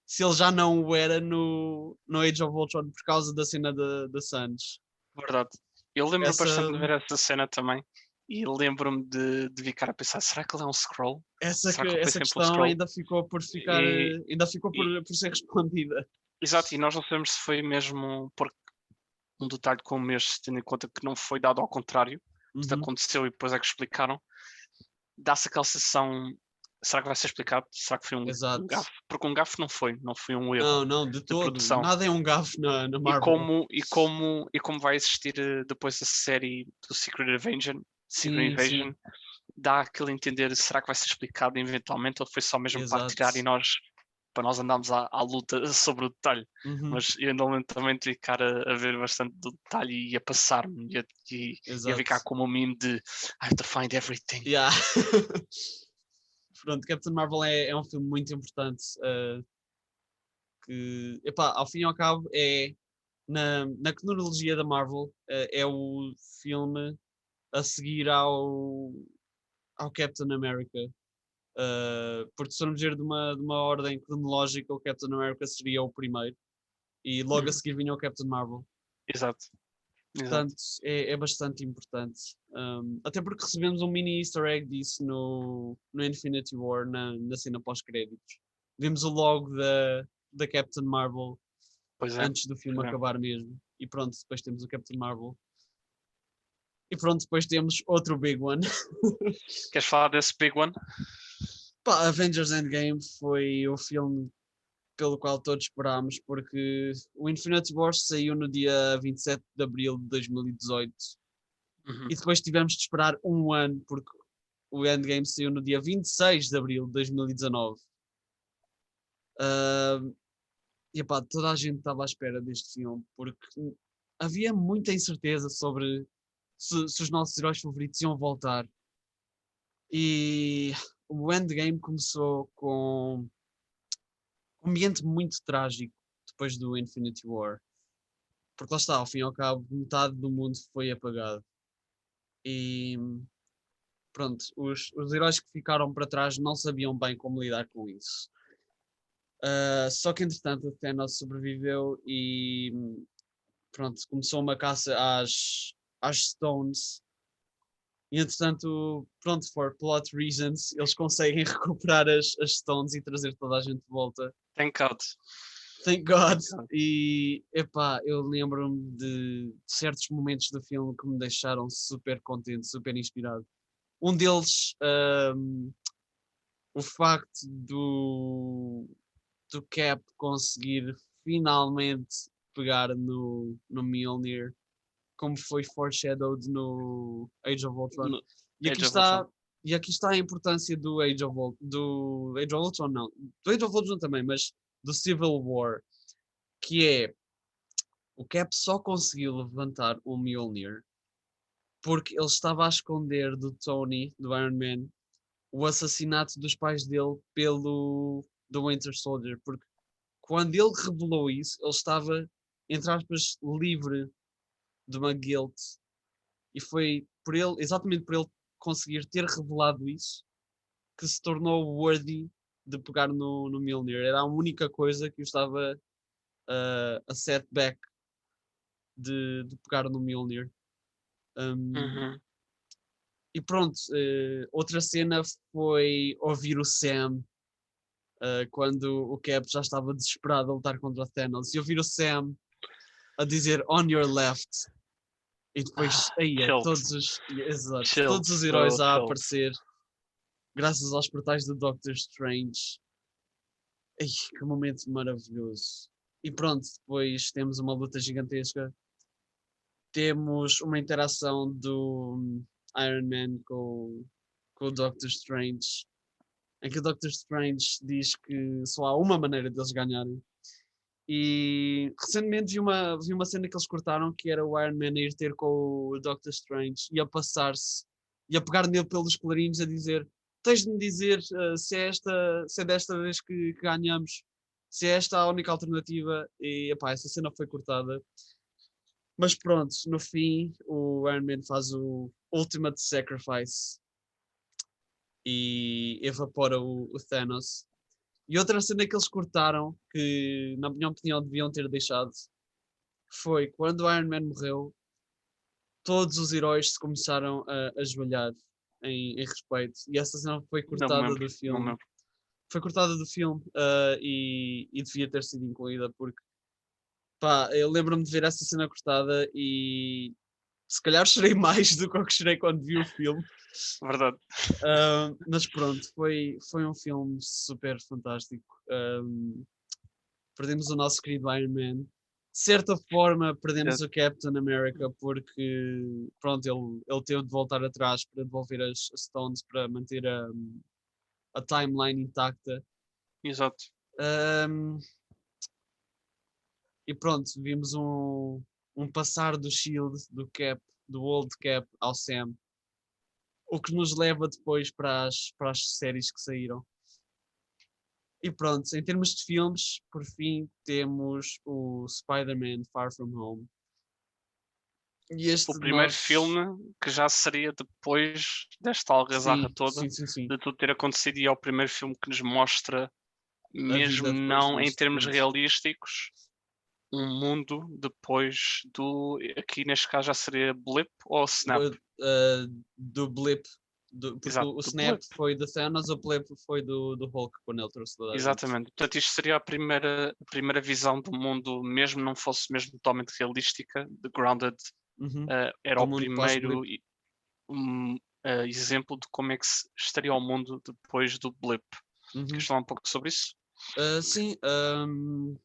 se ele já não o era no Age of Ultron por causa da cena da Sands. Verdade. Eu lembro bastante de ver essa cena também. E lembro-me de ficar a pensar, será que ele é um Skrull? Essa questão ainda ficou por ficar, ainda ficou por ser respondida. Exato, e nós não sabemos se foi mesmo porque um detalhe como este, tendo em conta que não foi dado ao contrário, isto aconteceu e depois é que explicaram, dá-se aquela sensação será que vai ser explicado? Será que foi um Exato. gafe? Porque um gafe não foi um erro Não, de de todo. produção. Nada é um gafe na E Marvel. como vai existir depois a série do Secret Invasion, Sim. dá aquele entender, será que vai ser explicado eventualmente ou foi só mesmo para Exato. tirar para nós andarmos à luta sobre o detalhe. Uhum. Mas eu ando lentamente ficar a ver bastante do detalhe e a passar-me e a Exato. ficar como um meme de I have to find everything. Yeah. Pronto, Captain Marvel é um filme muito importante. Que, epá, ao fim e ao cabo, é na cronologia da Marvel, é o filme a seguir ao Captain America. Porque se formos ver de uma ordem cronológica, o Captain America seria o primeiro e logo a seguir vinha o Captain Marvel. Exato. Portanto, é bastante importante. Até porque recebemos um mini easter egg disso no Infinity War, na cena pós-créditos. Vimos o logo da Captain Marvel Pois é. antes do filme Pois é. acabar mesmo. E pronto, depois temos o Captain Marvel. E pronto, depois temos outro big one. Queres falar desse big one? Pá, Avengers Endgame foi o filme pelo qual todos esperámos, porque o Infinity War saiu no dia 27 de abril de 2018 Uhum. e depois tivemos de esperar um ano, porque o Endgame saiu no dia 26 de abril de 2019. E pá, toda a gente estava à espera deste filme, porque havia muita incerteza sobre se os nossos heróis favoritos iam voltar. E o Endgame começou com um ambiente muito trágico depois do Infinity War. Porque lá está, ao fim e ao cabo, metade do mundo foi apagado. E pronto, os heróis que ficaram para trás não sabiam bem como lidar com isso. Só que entretanto o Thanos sobreviveu e pronto, começou uma caça às Stones. E entretanto, pronto, for plot reasons, eles conseguem recuperar as Stones e trazer toda a gente de volta. Thank God. Thank God. E epá, eu lembro-me de certos momentos do filme que me deixaram super contente, super inspirado. Um deles, o facto do Cap conseguir finalmente pegar no Mjolnir, como foi foreshadowed no Age of Ultron. No E aqui Age of está, Ultron. e aqui está a importância do Age of Ultron, não, do Age of Ultron também, mas do Civil War, que é o Cap só conseguiu levantar o Mjolnir porque ele estava a esconder do Tony, do Iron Man, o assassinato dos pais dele do Winter Soldier, porque quando ele revelou isso, ele estava, entre aspas, livre de uma guilt. E foi por ele, exatamente por ele conseguir ter revelado isso, que se tornou worthy de pegar no Mjolnir. Era a única coisa que o estava a setback de pegar no Mjolnir. Uhum. E pronto, outra cena foi ouvir o Sam quando o Cap já estava desesperado a lutar contra o Thanos e ouvir o Sam a dizer on your left e depois aí Chills. todos os heróis a aparecer graças aos portais do Doctor Strange. Ai, que momento maravilhoso. E pronto, depois temos uma luta gigantesca. Temos uma interação do Iron Man com o Doctor Strange, em que o Doctor Strange diz que só há uma maneira deles ganharem. E recentemente vi uma cena que eles cortaram que era o Iron Man a ir ter com o Doctor Strange e a passar-se e a pegar nele pelos colarinhos a dizer: tens de me dizer se é desta vez que ganhamos, se é esta a única alternativa. E epá, essa cena foi cortada. Mas pronto, no fim o Iron Man faz o Ultimate Sacrifice e evapora o Thanos. E outra cena que eles cortaram, que na minha opinião deviam ter deixado, foi quando o Iron Man morreu, todos os heróis se começaram a ajoelhar em respeito. E essa cena foi cortada do Não filme. lembro. Foi cortada do filme e devia ter sido incluída porque pá, eu lembro-me de ver essa cena cortada e Se calhar chorei mais do que chorei quando vi o filme. Verdade. Mas pronto, foi um filme super fantástico. Perdemos o nosso querido Iron Man. De certa forma, perdemos o Captain America porque pronto, ele teve de voltar atrás para devolver as Stones para manter a timeline intacta. Exato. E pronto, vimos um passar do Shield, do Cap, do Old Cap ao Sam. O que nos leva depois para as séries que saíram. E pronto, em termos de filmes, por fim, temos o Spider-Man Far From Home. E este O primeiro filme que já seria depois desta algazarra toda, sim. de tudo ter acontecido, e é o primeiro filme que nos mostra, mesmo vida depois não em disto, termos pronto. realísticos, um mundo depois do. Aqui neste caso já seria Blip ou Snap? Do Blip. Porque Exato, o do Snap Blip. foi do Thanos, o Blip foi do Hulk, quando ele trouxe toda a gente. Exatamente. Portanto, isto seria a primeira visão do mundo, mesmo não fosse mesmo totalmente realística, de Grounded. Era Do o mundo primeiro pós-Blip. exemplo de como é que estaria o mundo depois do Blip. Queres falar um pouco sobre isso? Sim,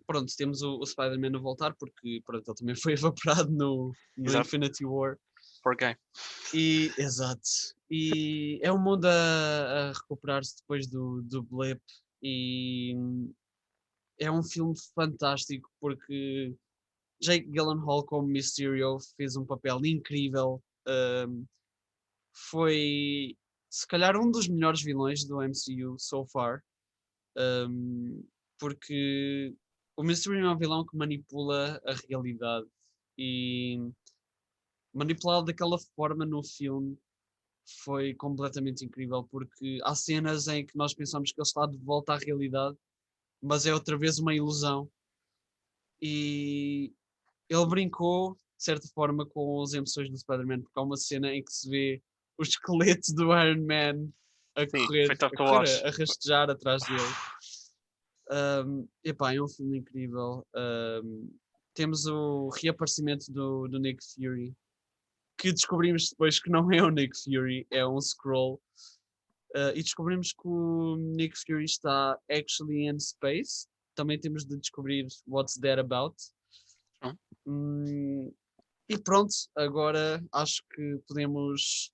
pronto, temos o Spider-Man a voltar porque pronto, ele também foi evaporado no Exato. Infinity War. Poor guy. Exato. E é um mundo a recuperar-se depois do Blip. E é um filme fantástico porque Jake Gyllenhaal como Mysterio fez um papel incrível. Foi se calhar um dos melhores vilões do MCU so far. Porque o Mysterio é um vilão que manipula a realidade e manipulá-lo daquela forma no filme foi completamente incrível porque há cenas em que nós pensamos que ele está de volta à realidade, mas é outra vez uma ilusão. E ele brincou de certa forma com as emoções do Spider-Man, porque há uma cena em que se vê o esqueleto do Iron Man a Sim, correr, foi top a to correr, watch. a rastejar atrás dele. Epá, é um filme incrível. Temos o reaparecimento do Nick Fury, que descobrimos depois que não é o Nick Fury, é um Skrull. E descobrimos que o Nick Fury está actually in space. Também temos de descobrir what's that about. E pronto, agora acho que podemos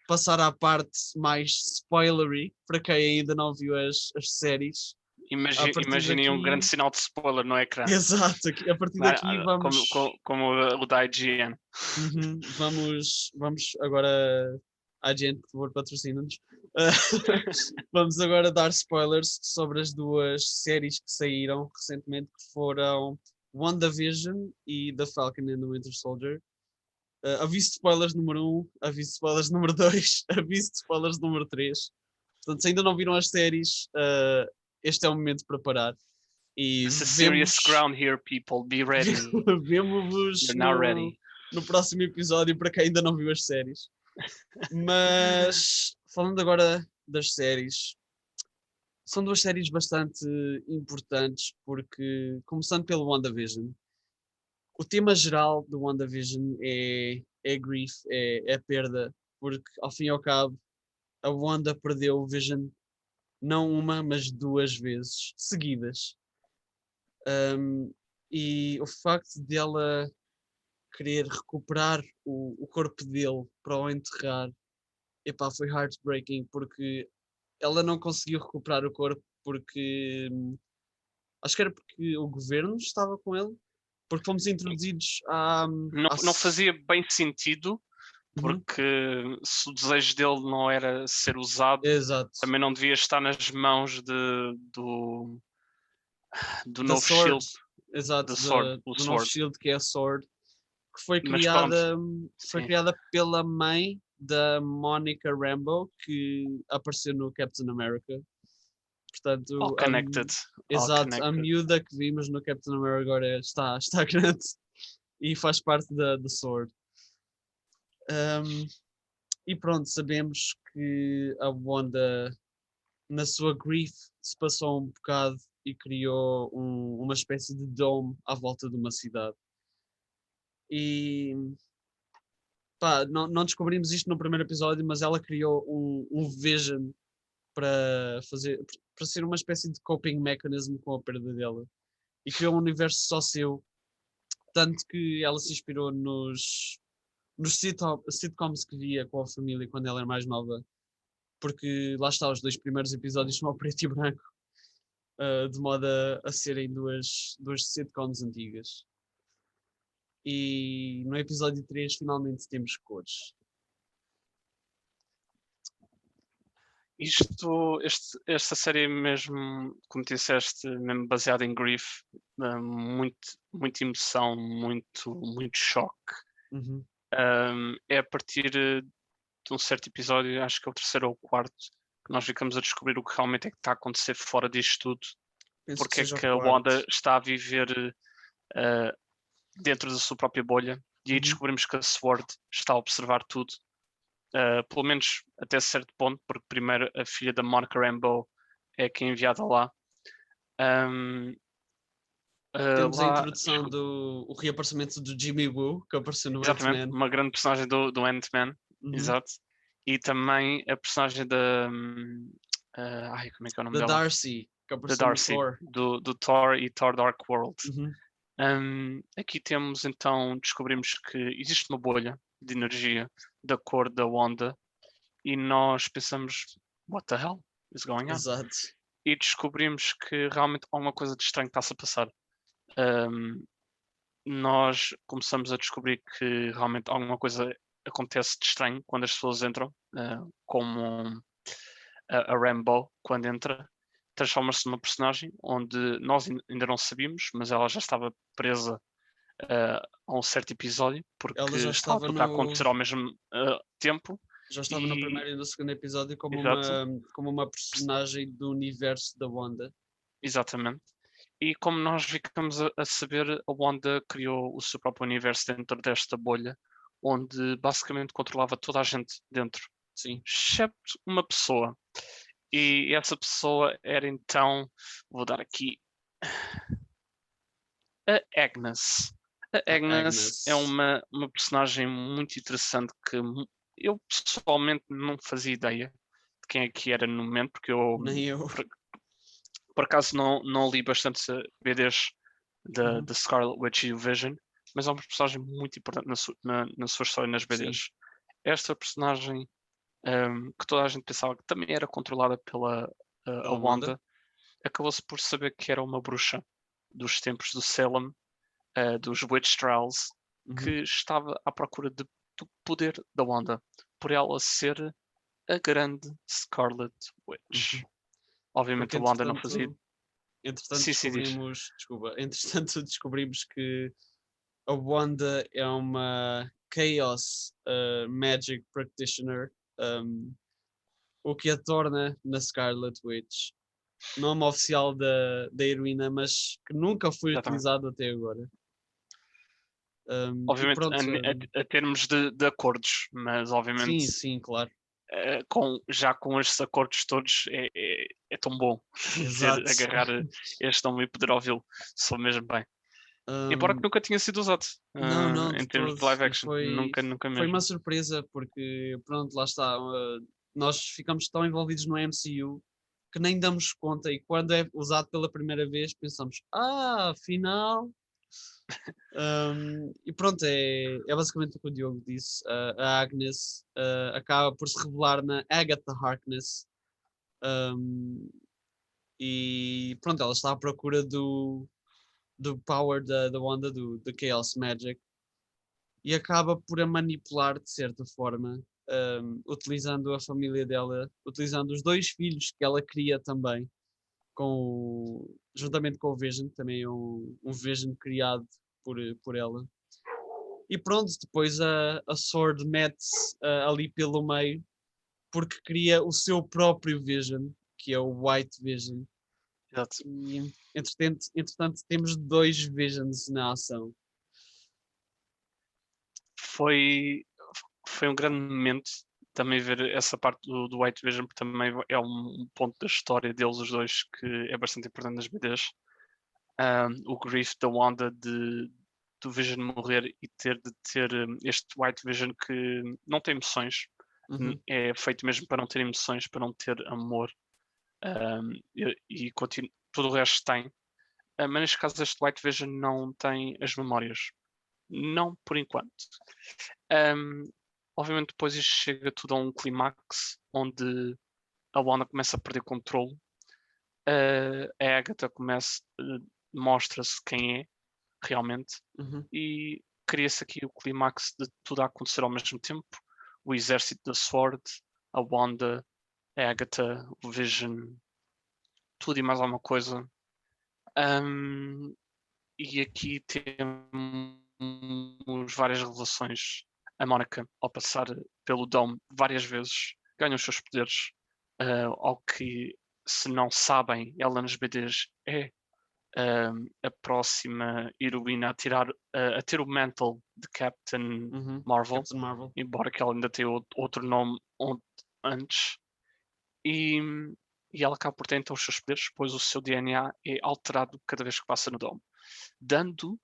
passar à parte mais spoilery para quem ainda não viu as séries. A partir Imaginem um grande daqui, sinal de spoiler no ecrã. exato, a partir daqui Como, vamos. como o da IGN. Vamos agora. A gente, por favor, patrocina-nos. Vamos agora dar spoilers sobre as duas séries que saíram recentemente, que foram WandaVision e The Falcon and the Winter Soldier. Aviso de spoilers número 1, aviso de spoilers número 2, aviso de spoilers número 3. Portanto, se ainda não viram as séries, este é o momento para parar. E It's a serious ground here, people. Be ready. vemo-vos You're now ready. no próximo episódio para quem ainda não viu as séries. Mas falando agora das séries, são duas séries bastante importantes porque, começando pelo WandaVision, o tema geral do WandaVision é grief, é perda, porque ao fim e ao cabo a Wanda perdeu o Vision não uma, mas duas vezes seguidas. E o facto dela querer recuperar o corpo dele para o enterrar, epá, foi heartbreaking porque ela não conseguiu recuperar o corpo porque acho que era porque o governo estava com ele, porque fomos introduzidos Não fazia bem sentido, Uhum. porque se o desejo dele não era ser usado, Exato. também não devia estar nas mãos do Da novo Sword, Shield, exato, o do novo Sword. Shield que é a Sword, que Mas pronto, foi sim. criada pela mãe da Monica Rambeau, que apareceu no Captain America. Portanto, All connected. All exato, a connected. miúda que vimos no Captain America agora está grande e faz parte da Sword. E pronto, sabemos que a Wanda, na sua grief, se passou um bocado e criou uma espécie de dome à volta de uma cidade. E pá, não descobrimos isto no primeiro episódio, mas ela criou um vision para ser uma espécie de coping mechanism com a perda dela. E criou um universo só seu, tanto que ela se inspirou nos sitcoms que via com a família quando ela era mais nova, porque lá está, os 2 primeiros episódios são ao preto e branco, de modo a serem duas sitcoms antigas. E no episódio 3 finalmente temos cores. Esta série mesmo, como disseste, mesmo baseada em grief, muita emoção, muito choque. Uhum. É a partir de um certo episódio, acho que é o terceiro ou o quarto, que nós ficamos a descobrir o que realmente é que está a acontecer fora disto tudo. Penso Porque é seja que o a quarto. Wanda está a viver dentro da sua própria bolha. E aí Uhum. descobrimos que a SWORD está a observar tudo. Pelo menos até certo ponto, porque primeiro a filha da Monica Rambeau é quem é enviada lá. Temos a Lá, introdução do o reaparecimento do Jimmy Woo, que apareceu no exatamente, Ant-Man. uma grande personagem do Ant-Man, Uhum. exato. E também a personagem da. Como é que é o nome Da dela? Darcy, que Da apareceu no Darcy, Thor. do Thor e Thor Dark World. Uhum. Aqui temos então, descobrimos que existe uma bolha de energia da cor da Wanda e nós pensamos, what the hell is going on? Exato. E descobrimos que realmente alguma coisa de estranho está-se a passar. Nós começamos a descobrir que realmente alguma coisa acontece de estranho quando as pessoas entram, como a Rambo, quando entra, transforma-se numa personagem onde nós ainda não sabíamos, mas ela já estava presa a um certo episódio, porque Ela já estava estava tudo a acontecer ao mesmo tempo. no E, primeiro e no segundo episódio exato, como uma personagem do universo da Wanda. exatamente. E como nós ficamos a saber, a Wanda criou o seu próprio universo dentro desta bolha, onde basicamente controlava toda a gente dentro, Sim. excepto uma pessoa. E essa pessoa era então, vou dar aqui, a Agnes. A Agnes é Agnes. uma personagem muito interessante que eu pessoalmente não fazia ideia de quem é que era no momento, porque eu Nem eu. por acaso não li bastante BDs Uhum. da Scarlet Witch e o Vision, mas é uma personagem muito importante na sua história nas BDs. Sim. Esta personagem que toda a gente pensava que também era controlada pela a Pela Wanda. Wanda, acabou-se por saber que era uma bruxa dos tempos do Salem, dos Witch Trials, que Uhum. estava à procura do poder da Wanda, por ela ser a grande Scarlet Witch. Uhum. Obviamente Porque a Wanda não fazia. entretanto Sim, diz. descobrimos, desculpa, entretanto descobrimos que a Wanda é uma Chaos Magic Practitioner, o que a torna na Scarlet Witch. Nome oficial da heroína, mas que nunca foi Exatamente. utilizado até agora. E Obviamente pronto. a termos de acordos, mas obviamente Sim, claro. já com estes acordos todos é tão bom ter Exato. agarrar este nome e poder ouvi-lo, só mesmo bem. Embora que Um, nunca tinha sido usado não, de em termos todo. de live E action, nunca foi uma mesmo. surpresa, porque pronto, lá está. Nós ficamos tão envolvidos no MCU que nem damos conta, e quando é usado pela primeira vez pensamos, afinal. E pronto, é basicamente o que o Diogo disse. A Agnes acaba por se revelar na Agatha Harkness. um, e pronto, ela está à procura do power da Wanda, do Chaos Magic, e acaba por a manipular de certa forma, utilizando a família dela, utilizando os 2 filhos que ela cria também, juntamente com o Vision, também é um Vision criado por ela. E pronto, depois a Sword mete-se ali pelo meio, porque cria o seu próprio Vision, que é o White Vision. Exato. E entretanto temos 2 Visions na ação. Foi um grande momento também ver essa parte do White Vision, porque também é um ponto da história deles os dois que é bastante importante nas BDs. O grief da Wanda de do Vision morrer e ter de ter este White Vision que não tem emoções, Uhum. é feito mesmo para não ter emoções, para não ter amor, e todo o resto tem. Mas neste caso este White Vision não tem as memórias. Não por enquanto. Obviamente depois isto chega tudo a um clímax onde a Wanda começa a perder controle. A Agatha mostra-se quem é realmente Uhum. e cria-se aqui o clímax de tudo a acontecer ao mesmo tempo. O exército da Sword, a Wanda, a Agatha, o Vision, tudo e mais alguma coisa. E aqui temos várias revelações. A Mónica, ao passar pelo Dome várias vezes, ganha os seus poderes. Ao que, se não sabem, ela nos BDs é a próxima heroína a ter o mantle de Captain Uhum. Marvel, Captain Marvel. embora que ela ainda tenha outro nome antes. E ela acaba por ter então os seus poderes, pois o seu DNA é alterado cada vez que passa no Dome, dando,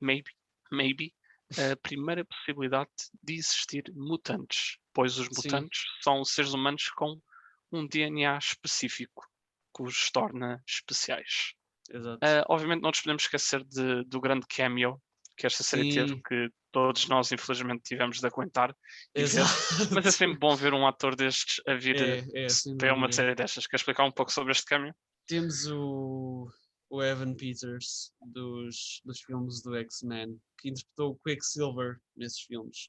maybe, a primeira possibilidade de existir mutantes, pois os Sim, mutantes são seres humanos com um DNA específico que os torna especiais. exato. Obviamente não nos podemos esquecer do grande cameo que esta série teve, Sim, que todos nós infelizmente tivemos de aguentar e ver, mas é exato. sempre bom ver um ator destes a vir Sem para uma dúvida. série destas. Quer explicar um pouco sobre este cameo? Temos o Evan Peters dos filmes do X-Men, que interpretou o Quicksilver nesses filmes.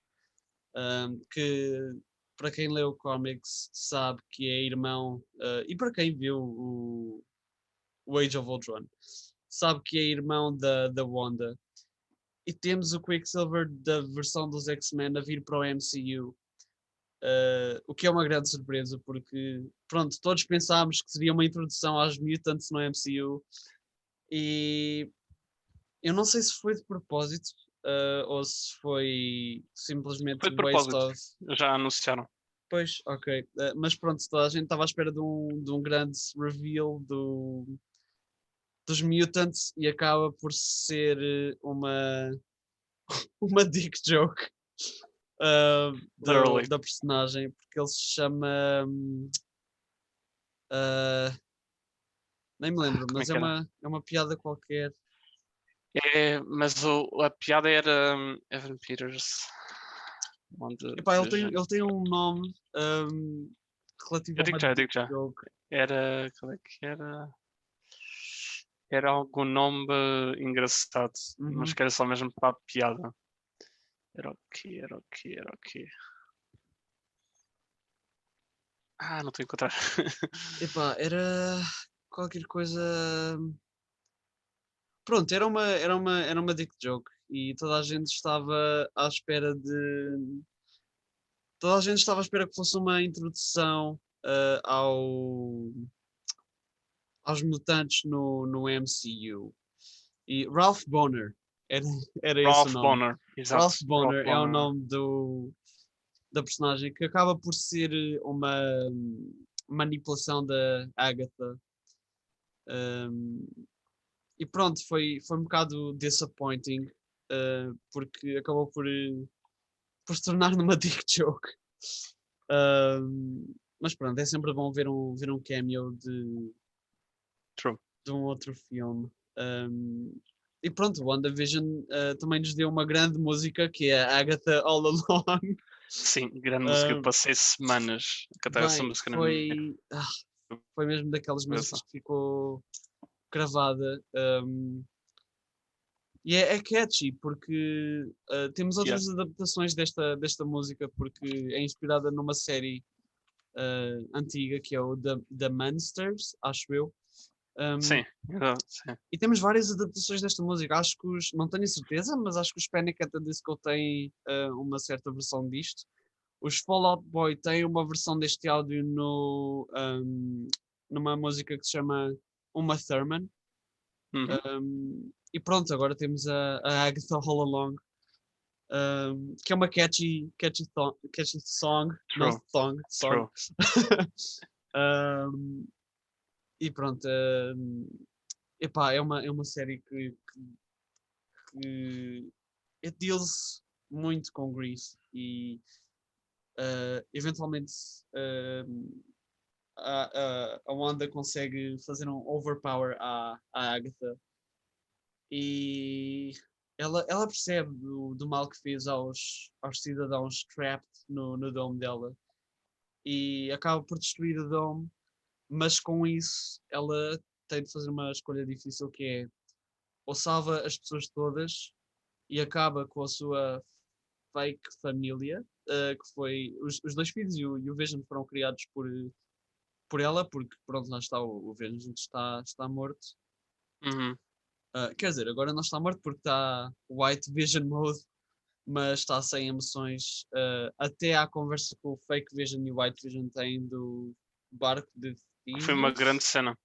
Que para quem leu comics sabe que é irmão, e para quem viu o Age of Ultron, sabe que é irmão da Wanda. E temos o Quicksilver da versão dos X-Men a vir para o MCU. O que é uma grande surpresa, porque pronto, todos pensámos que seria uma introdução aos Mutants no MCU e eu não sei se foi de propósito ou se foi simplesmente Foi de waste propósito, of. já anunciaram. Pois, ok. Mas pronto, toda a gente estava à espera de um grande reveal dos Mutants e acaba por ser uma dick joke Literally. da personagem, porque ele se chama. Uh, Nem me lembro, Como é mas que era? é uma piada qualquer. Mas a piada era Evan Peters. Onde Epá, Vision. ele tem um nome relativo Eu a uma eu dick digo já. joke. Era. Qual é que era? Era algum nome engraçado, mas Uhum. que era só mesmo para a piada. Era o quê? Era o quê? Era o quê? Não estou a encontrar. Epá, era qualquer coisa. Pronto, era uma dick joke e toda a gente estava à espera de. Toda a gente estava à espera que fosse uma introdução aos mutantes no MCU. E Ralph Bonner era, era esse o Ralph nome. Bonner, Ralph exato. Ralph Bonner é o Bonner. nome da personagem que acaba por ser uma manipulação da Agatha. Um, e pronto, foi um bocado disappointing porque acabou por se tornar numa dick joke. Mas pronto, é sempre bom ver um cameo True. de um outro filme. E pronto, o WandaVision também nos deu uma grande música que é a Agatha All Along. Sim, grande música. Eu Uh, passei semanas a cantar essa Bem, música na minha foi mesmo daquelas músicas cabeça. que ficou gravada. E é catchy porque temos Yeah. outras adaptações desta música porque é inspirada numa série antiga que é o The Munsters, acho eu. Um, Sim, exato, sim. e temos várias adaptações desta música. Acho que não tenho certeza, mas acho que os Panic! At the Disco têm uma certa versão disto. Os Fall Out Boy têm uma versão deste áudio numa música que se chama Uma Thurman. Uhum. E pronto, agora temos a Agatha All Along, que é uma catchy song, não True, song. true. Um, e pronto, epá, é uma série que que it deals muito com grief e eventualmente a Wanda consegue fazer um overpower à Agatha e ela percebe do mal que fez aos cidadãos trapped no dome dela e acaba por destruir o dome, mas com isso ela tem de fazer uma escolha difícil que é ou salva as pessoas todas e acaba com a sua fake família, que foi os dois filhos e o Vision foram criados por ela, porque pronto, lá está, o Vision está morto. Uhum. Quer dizer, agora não está morto porque está White Vision Mode, mas está sem emoções. Até à conversa que o Fake Vision e o White Vision têm do barco de Foi uma grande Theseus. cena.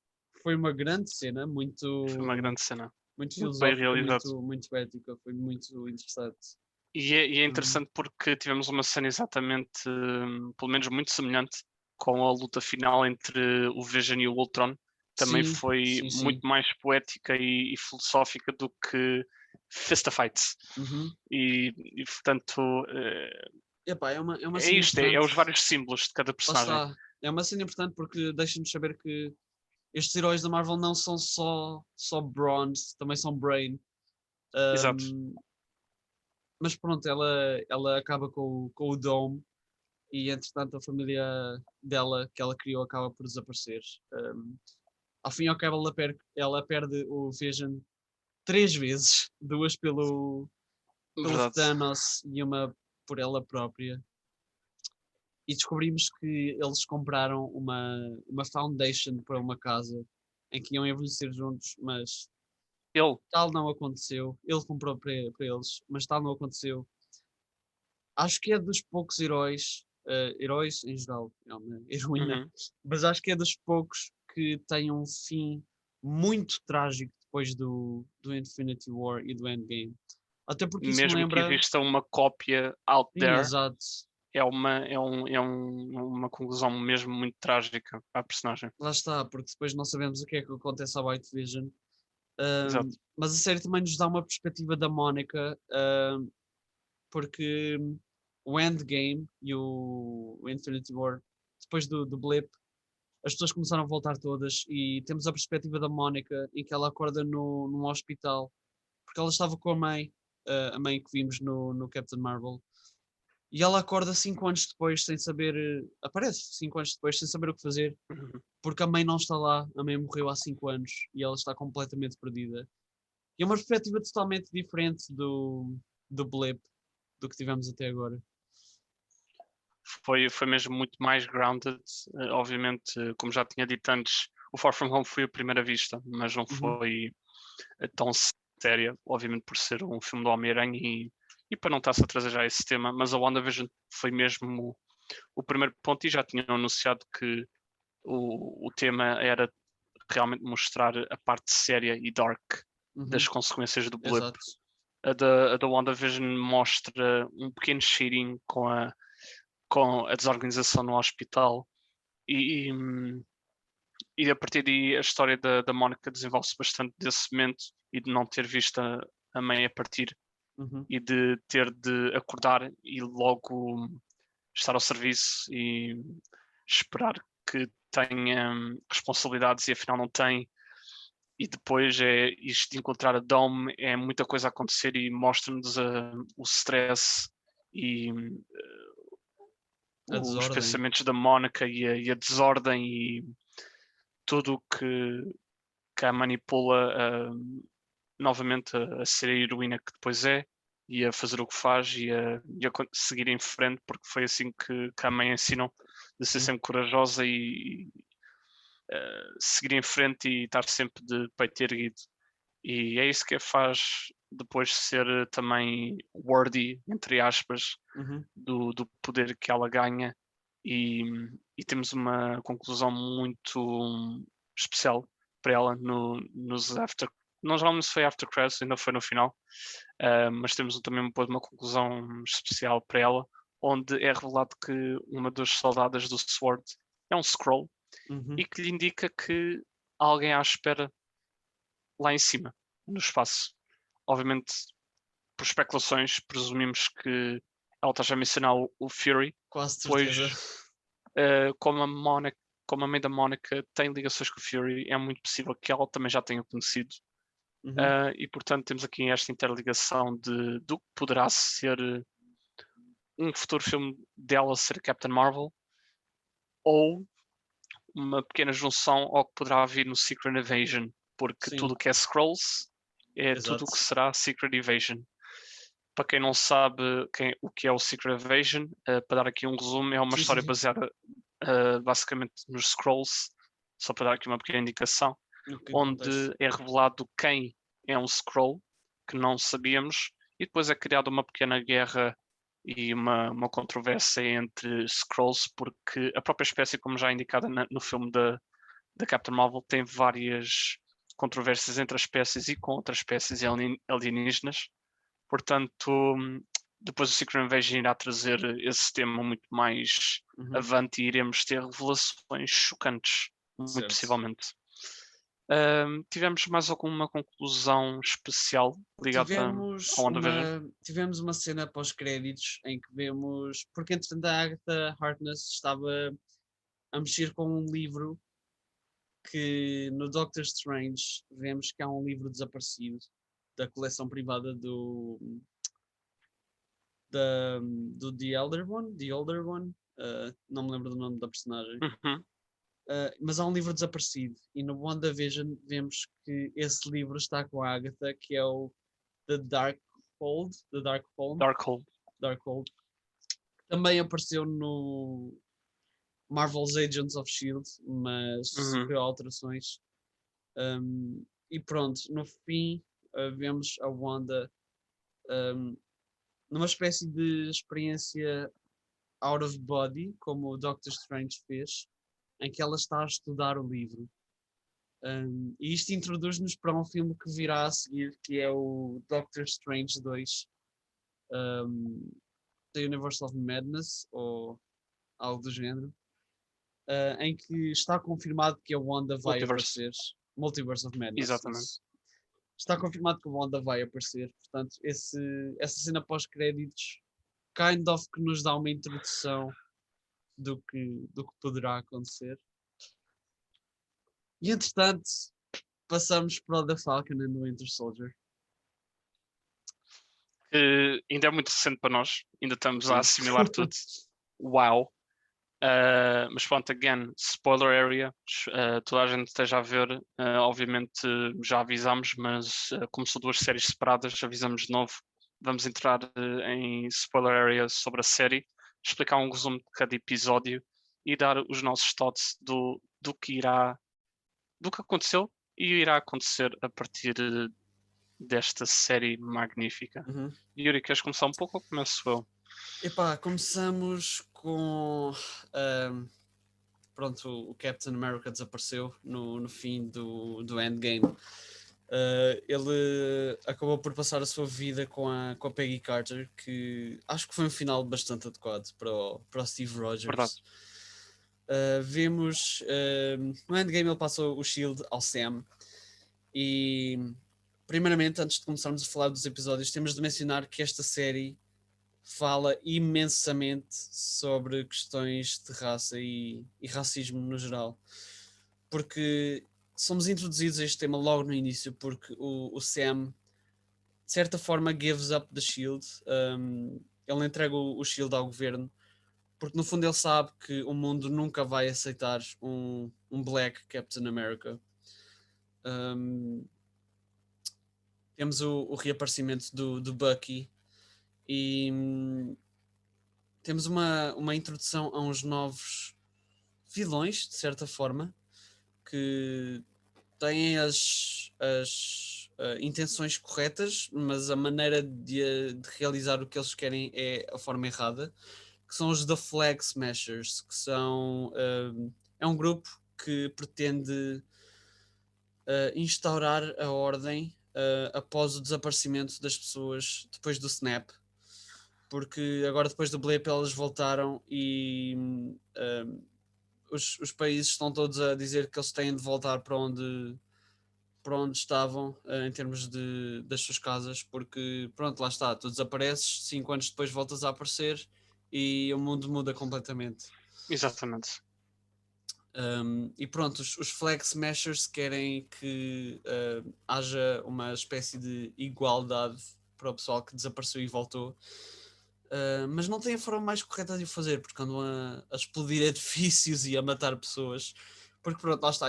Foi uma grande cena, Foi uma grande cena. muito Muito bem filosófica, realizado. muito ética, foi muito interessante. E é interessante porque tivemos uma cena exatamente, pelo menos muito semelhante, com a luta final entre o Vision e o Ultron. Também Sim, foi sim, muito sim. mais poética e filosófica do que Fistifights. Uhum. E portanto, Epá, é uma é cena isto, é importante. os vários símbolos de cada Lá personagem. está. É uma cena importante porque deixa-nos saber que estes heróis da Marvel não são só bronze, também são brain. Exato. Um, mas pronto, ela acaba com o Dome e entretanto a família dela que ela criou acaba por desaparecer. Ao fim e ao cabo ela perde o Vision 3 vezes, duas pelo Verdade. Thanos e uma por ela própria. E descobrimos que eles compraram uma foundation para uma casa em que iam envelhecer juntos, mas Ele. tal não aconteceu. Ele comprou para eles, mas tal não aconteceu. Acho que é dos poucos heróis em geral, é uma heroína, Uhum. mas acho que é dos poucos que tem um fim muito trágico depois do Infinity War e do Endgame. Até porque isso me Mesmo que lembra. exista uma cópia out Sim, there, exato. é uma conclusão mesmo muito trágica para a personagem. Lá está, porque depois não sabemos o que é que acontece à White Vision. Exato. Mas a série também nos dá uma perspectiva da Mónica, porque o Endgame e o Infinity War, depois do blip, as pessoas começaram a voltar todas e temos a perspectiva da Mónica em que ela acorda num hospital, porque ela estava com a mãe que vimos no Captain Marvel. E ela acorda 5 anos depois sem saber. Aparece 5 anos depois sem saber o que fazer, Uhum. porque a mãe não está lá. A mãe morreu há 5 anos e ela está completamente perdida. E é uma perspectiva totalmente diferente do blip do que tivemos até agora. Foi mesmo muito mais grounded. Obviamente, como já tinha dito antes, o Far From Home foi a primeira vista, mas não Uhum, foi tão séria, obviamente por ser um filme do Homem-Aranha e para não estar-se a trazer já esse tema, mas a WandaVision foi mesmo o primeiro ponto e já tinham anunciado que o tema era realmente mostrar a parte séria e dark das uhum, consequências do blip. exato. A da WandaVision mostra um pequeno cheirinho com a desorganização no hospital e, e a partir daí a história da Mónica desenvolve-se bastante desse momento e de não ter visto a mãe a partir Uhum, e de ter de acordar e logo estar ao serviço e esperar que tenha responsabilidades e afinal não tem. E depois é isto de encontrar a Dome, é muita coisa a acontecer e mostra-nos o stress e a os desordem. pensamentos da Mónica e a desordem e tudo o que a manipula novamente a ser a heroína que depois é e a fazer o que faz e a seguir em frente, porque foi assim que a mãe ensinou de ser Sim. sempre corajosa e seguir em frente e estar sempre de peito erguido. E é isso que a faz depois ser também worthy, entre aspas, Uhum, do poder que ela ganha. E, e temos uma conclusão muito especial para ela nos after. Não geralmente foi after credits, ainda foi no final, mas temos também uma conclusão especial para ela, onde é revelado que uma das soldadas do Sword é um Skrull uhum. e que lhe indica que há alguém à espera lá em cima, no espaço. Obviamente por especulações, presumimos que ela está já a mencionar o Fury, Quase pois certeza. como a mãe da Mónica tem ligações com o Fury, é muito possível que ela também já tenha conhecido. Uhum. E portanto temos aqui esta interligação do que poderá ser um futuro filme dela ser Captain Marvel, ou uma pequena junção ao que poderá vir no Secret Invasion, porque Sim, tudo o que é Skrulls é tudo exato. o que será Secret Invasion. Para quem não sabe o que é o Secret Invasion, para dar aqui um resumo, é uma Sim, história sim. baseada basicamente nos Skrulls, só para dar aqui uma pequena indicação, No que onde acontece. é revelado quem é um Skrull, que não sabíamos, e depois é criada uma pequena guerra e uma controvérsia entre Skrulls, porque a própria espécie, como já indicada no filme da Captain Marvel, tem várias controvérsias entre as espécies e com outras espécies alienígenas. Portanto, depois o Secret Invasion irá trazer esse tema muito mais Uhum. avante e iremos ter revelações chocantes, muito Certo. possivelmente. Tivemos mais alguma conclusão especial ligada ao WandaVision? Tivemos uma cena pós-créditos em que vemos. Porque entretanto a Agatha Harkness estava a mexer com um livro que no Doctor Strange vemos que há um livro desaparecido da coleção privada do The Older One, não me lembro do nome da personagem. Uhum. Mas há um livro desaparecido e no WandaVision vemos que esse livro está com a Agatha, que é o The Darkhold, Darkhold. Também apareceu no Marvel's Agents of Shield, mas Uhum. sofreu alterações. E pronto, no fim vemos a Wanda numa espécie de experiência out of body, como o Doctor Strange fez, em que ela está a estudar o livro. E isto introduz-nos para um filme que virá a seguir, que é o Doctor Strange 2, The Universe of Madness, ou algo do género, em que está confirmado que a Wanda vai Multiverse, aparecer. Multiverse of Madness, exatamente. isso. Está confirmado que a Wanda vai aparecer, portanto, essa cena pós-créditos kind of que nos dá uma introdução do que poderá acontecer. E entretanto, passamos para o The Falcon and the Winter Soldier. Que ainda é muito recente para nós, ainda estamos a Sim. assimilar tudo. Uau! Mas pronto, again, spoiler area, toda a gente esteja a ver, obviamente já avisámos, mas como são duas séries separadas, avisamos de novo. Vamos entrar em spoiler area sobre a série, explicar um resumo de cada episódio e dar os nossos thoughts do que aconteceu e irá acontecer a partir desta série magnífica. Uhum. Yuri, queres começar um pouco ou começo eu? Epá, começamos com. Pronto, o Captain America desapareceu no fim do Endgame. Ele acabou por passar a sua vida com a Peggy Carter, que acho que foi um final bastante adequado para o Steve Verdade. Rogers. Vemos no Endgame ele passou o Shield ao Sam. E primeiramente, antes de começarmos a falar dos episódios, temos de mencionar que esta série fala imensamente sobre questões de raça e racismo no geral, porque somos introduzidos a este tema logo no início, porque o Sam de certa forma gives up the shield. Ele entrega o shield ao governo porque no fundo ele sabe que o mundo nunca vai aceitar um black Captain America. Temos o reaparecimento do Bucky e temos uma introdução a uns novos vilões, de certa forma, que têm as intenções corretas, mas a maneira de realizar o que eles querem é a forma errada, que são os The Flag Smashers, que são é um grupo que pretende instaurar a ordem após o desaparecimento das pessoas depois do snap, porque agora depois do blip elas voltaram e os países estão todos a dizer que eles têm de voltar para onde estavam em termos das suas casas, porque pronto, lá está, tu desapareces, 5 anos depois voltas a aparecer e o mundo muda completamente. Exatamente. E pronto, os Flag Smashers querem que haja uma espécie de igualdade para o pessoal que desapareceu e voltou. Mas não tem a forma mais correta de o fazer, porque andam a explodir edifícios e a matar pessoas. Porque pronto, lá está,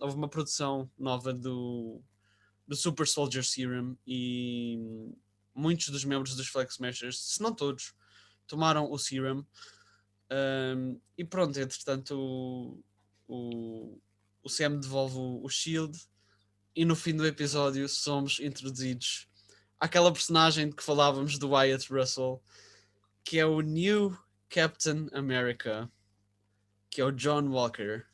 houve uma produção nova do Super Soldier Serum e muitos dos membros dos Flag Smashers, se não todos, tomaram o Serum. E pronto, entretanto o Sam devolve o Shield e no fim do episódio somos introduzidos àquela personagem de que falávamos do Wyatt Russell, que é o New Captain America, que é o John Walker.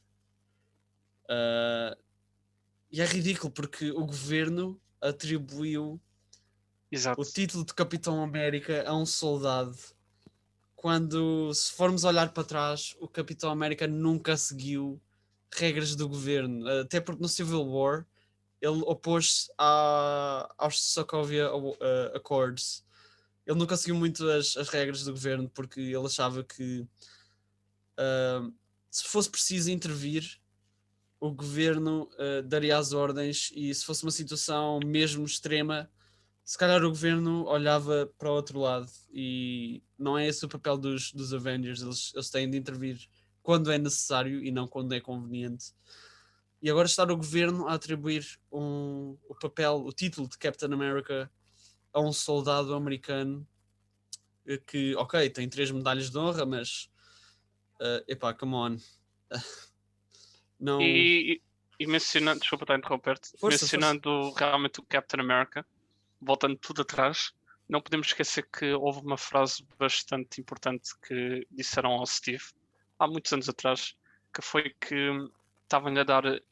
E é ridículo porque o governo atribuiu Exato. o título de Capitão América a um soldado, quando, se formos olhar para trás, o Capitão América nunca seguiu regras do governo, até porque no Civil War ele opôs-se aos Sokovia Accords. Ele nunca seguiu muito as regras do governo porque ele achava que se fosse preciso intervir, o governo daria as ordens, e se fosse uma situação mesmo extrema, se calhar o governo olhava para o outro lado, e não é esse o papel dos Avengers. Eles têm de intervir quando é necessário e não quando é conveniente. E agora está o governo a atribuir o papel, o título de Captain America a um soldado americano que, ok, tem 3 medalhas de honra, mas epá, come on. Não. E mencionando, desculpa estar a interromper-te, Força, força. mencionando realmente o Captain America, voltando tudo atrás, não podemos esquecer que houve uma frase bastante importante que disseram ao Steve há muitos anos atrás, que foi que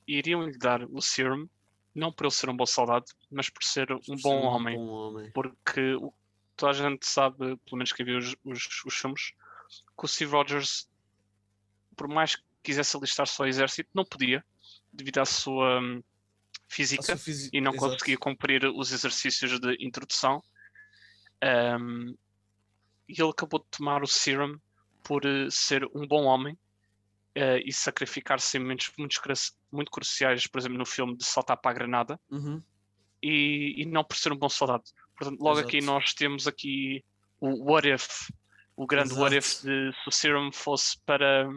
iriam-lhe dar o serum, não por ele ser um bom soldado, mas por ser um Por ser bom um homem. bom homem. Porque toda a gente sabe, pelo menos quem viu os filmes, que o Steve Rogers, por mais que quisesse alistar-se ao exército, não podia, devido à sua física, e não Exato. conseguia cumprir os exercícios de introdução. E ele acabou de tomar o serum por ser um bom homem e sacrificar-se em momentos muito cruciais, por exemplo, no filme de saltar para a granada, Uhum. e não por ser um bom soldado. Portanto, logo aqui Exato. nós temos aqui o what if, o grande what if Exato. de se o serum fosse para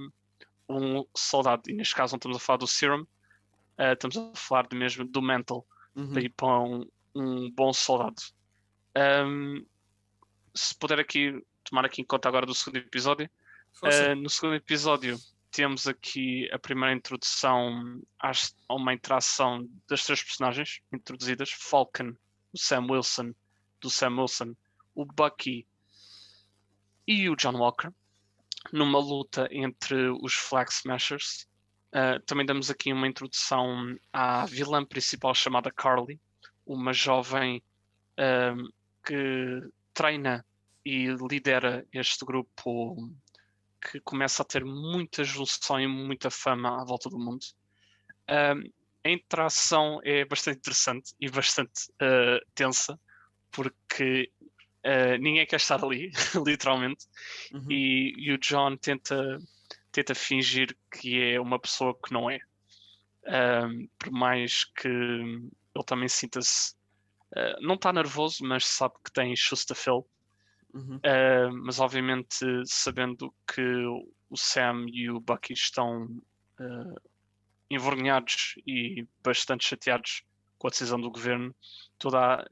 um soldado, e neste caso não estamos a falar do serum, estamos a falar mesmo do mental, para ir para um bom soldado. Se puder aqui tomar aqui em conta agora do segundo episódio, no segundo episódio temos aqui a primeira introdução a uma interação das 3 personagens introduzidas: Falcon, do Sam Wilson, o Bucky e o John Walker, numa luta entre os Flag Smashers. Também damos aqui uma introdução à vilã principal chamada Carly, uma jovem que treina e lidera este grupo que começa a ter muita junção e muita fama à volta do mundo. A interação é bastante interessante e bastante tensa, porque ninguém quer estar ali, literalmente, e o John tenta fingir que é uma pessoa que não é. Por mais que ele também sinta-se não está nervoso, mas sabe que tem shoes to fill. Mas obviamente sabendo que o Sam e o Bucky estão envergonhados e bastante chateados com a decisão do governo, toda a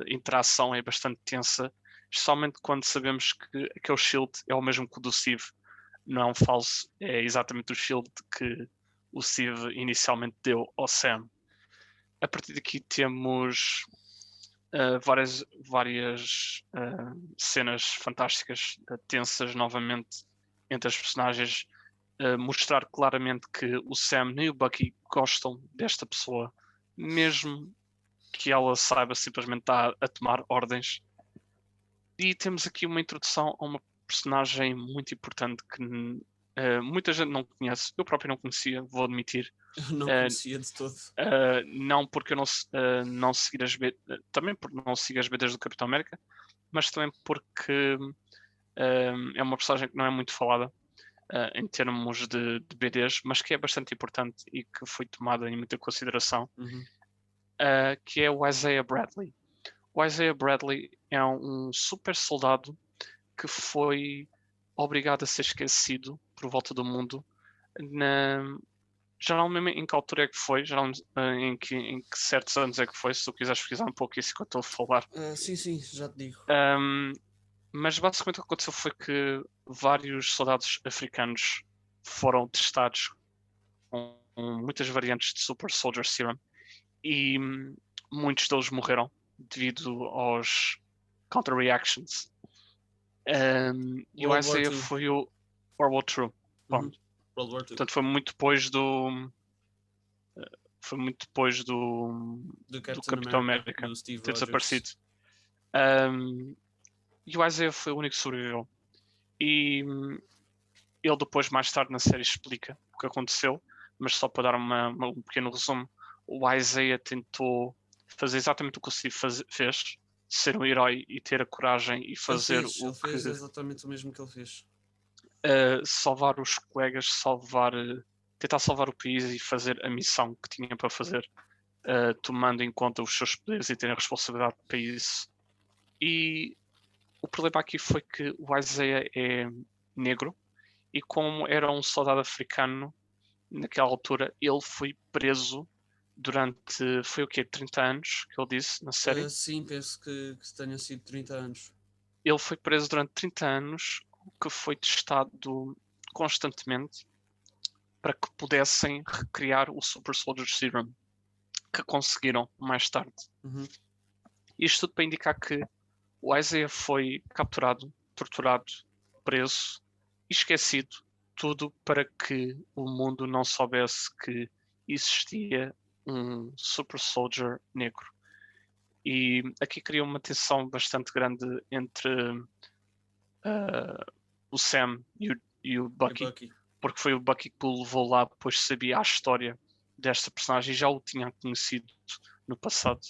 interação é bastante tensa, especialmente quando sabemos que aquele shield é o mesmo que o do Steve, não é um falso, é exatamente o shield que o Steve inicialmente deu ao Sam. A partir daqui temos várias cenas fantásticas, tensas novamente entre as personagens, mostrar claramente que o Sam e o Bucky gostam desta pessoa, mesmo que ela saiba simplesmente estar a tomar ordens. E temos aqui uma introdução a uma personagem muito importante que Muita gente não conhece, eu próprio não conhecia, vou admitir. Eu não conhecia de todo. Não porque eu não seguir também porque não sigo as BDs do Capitão América, mas também porque é uma personagem que não é muito falada em termos de BDs, mas que é bastante importante e que foi tomada em muita consideração, Uhum. que é o Isaiah Bradley. O Isaiah Bradley é um super soldado que foi obrigado a ser esquecido por volta do mundo. Geralmente em que altura é que foi? Geralmente, em que certos anos é que foi? Se tu quiseres pesquisar um pouco isso que eu estou a falar. Sim, já te digo. Mas basicamente o que aconteceu foi que vários soldados africanos foram testados com muitas variantes de Super Soldier Serum e muitos deles morreram devido aos counter-reactions. E o World War Isaiah II. foi o World War II. Uhum. World War II. Portanto, foi muito depois do Capitão América do Steve ter Rogers. desaparecido. E o Isaiah foi o único que sobreviveu. E ele depois, mais tarde na série, explica o que aconteceu, mas só para dar um pequeno resumo, o Isaiah tentou fazer exatamente o que o Steve fez, ser um herói e ter a coragem e fazer Ele fez exatamente o mesmo que ele fez. Salvar os colegas, tentar salvar o país e fazer a missão que tinha para fazer, tomando em conta os seus poderes e ter a responsabilidade para isso. E o problema aqui foi que o Isaiah é negro e como era um soldado africano naquela altura, ele foi preso durante, foi o quê? 30 anos que ele disse na série? Sim, penso que tenha sido 30 anos. Ele foi preso durante 30 anos, o que foi testado constantemente para que pudessem recriar o Super Soldier Serum, que conseguiram mais tarde. Uhum. Isto tudo para indicar que o Isaiah foi capturado, torturado, preso e esquecido, tudo para que o mundo não soubesse que existia um Super Soldier negro. E aqui cria uma tensão bastante grande entre o Sam e o Bucky, porque foi o Bucky que o levou lá, pois sabia a história desta personagem e já o tinha conhecido no passado.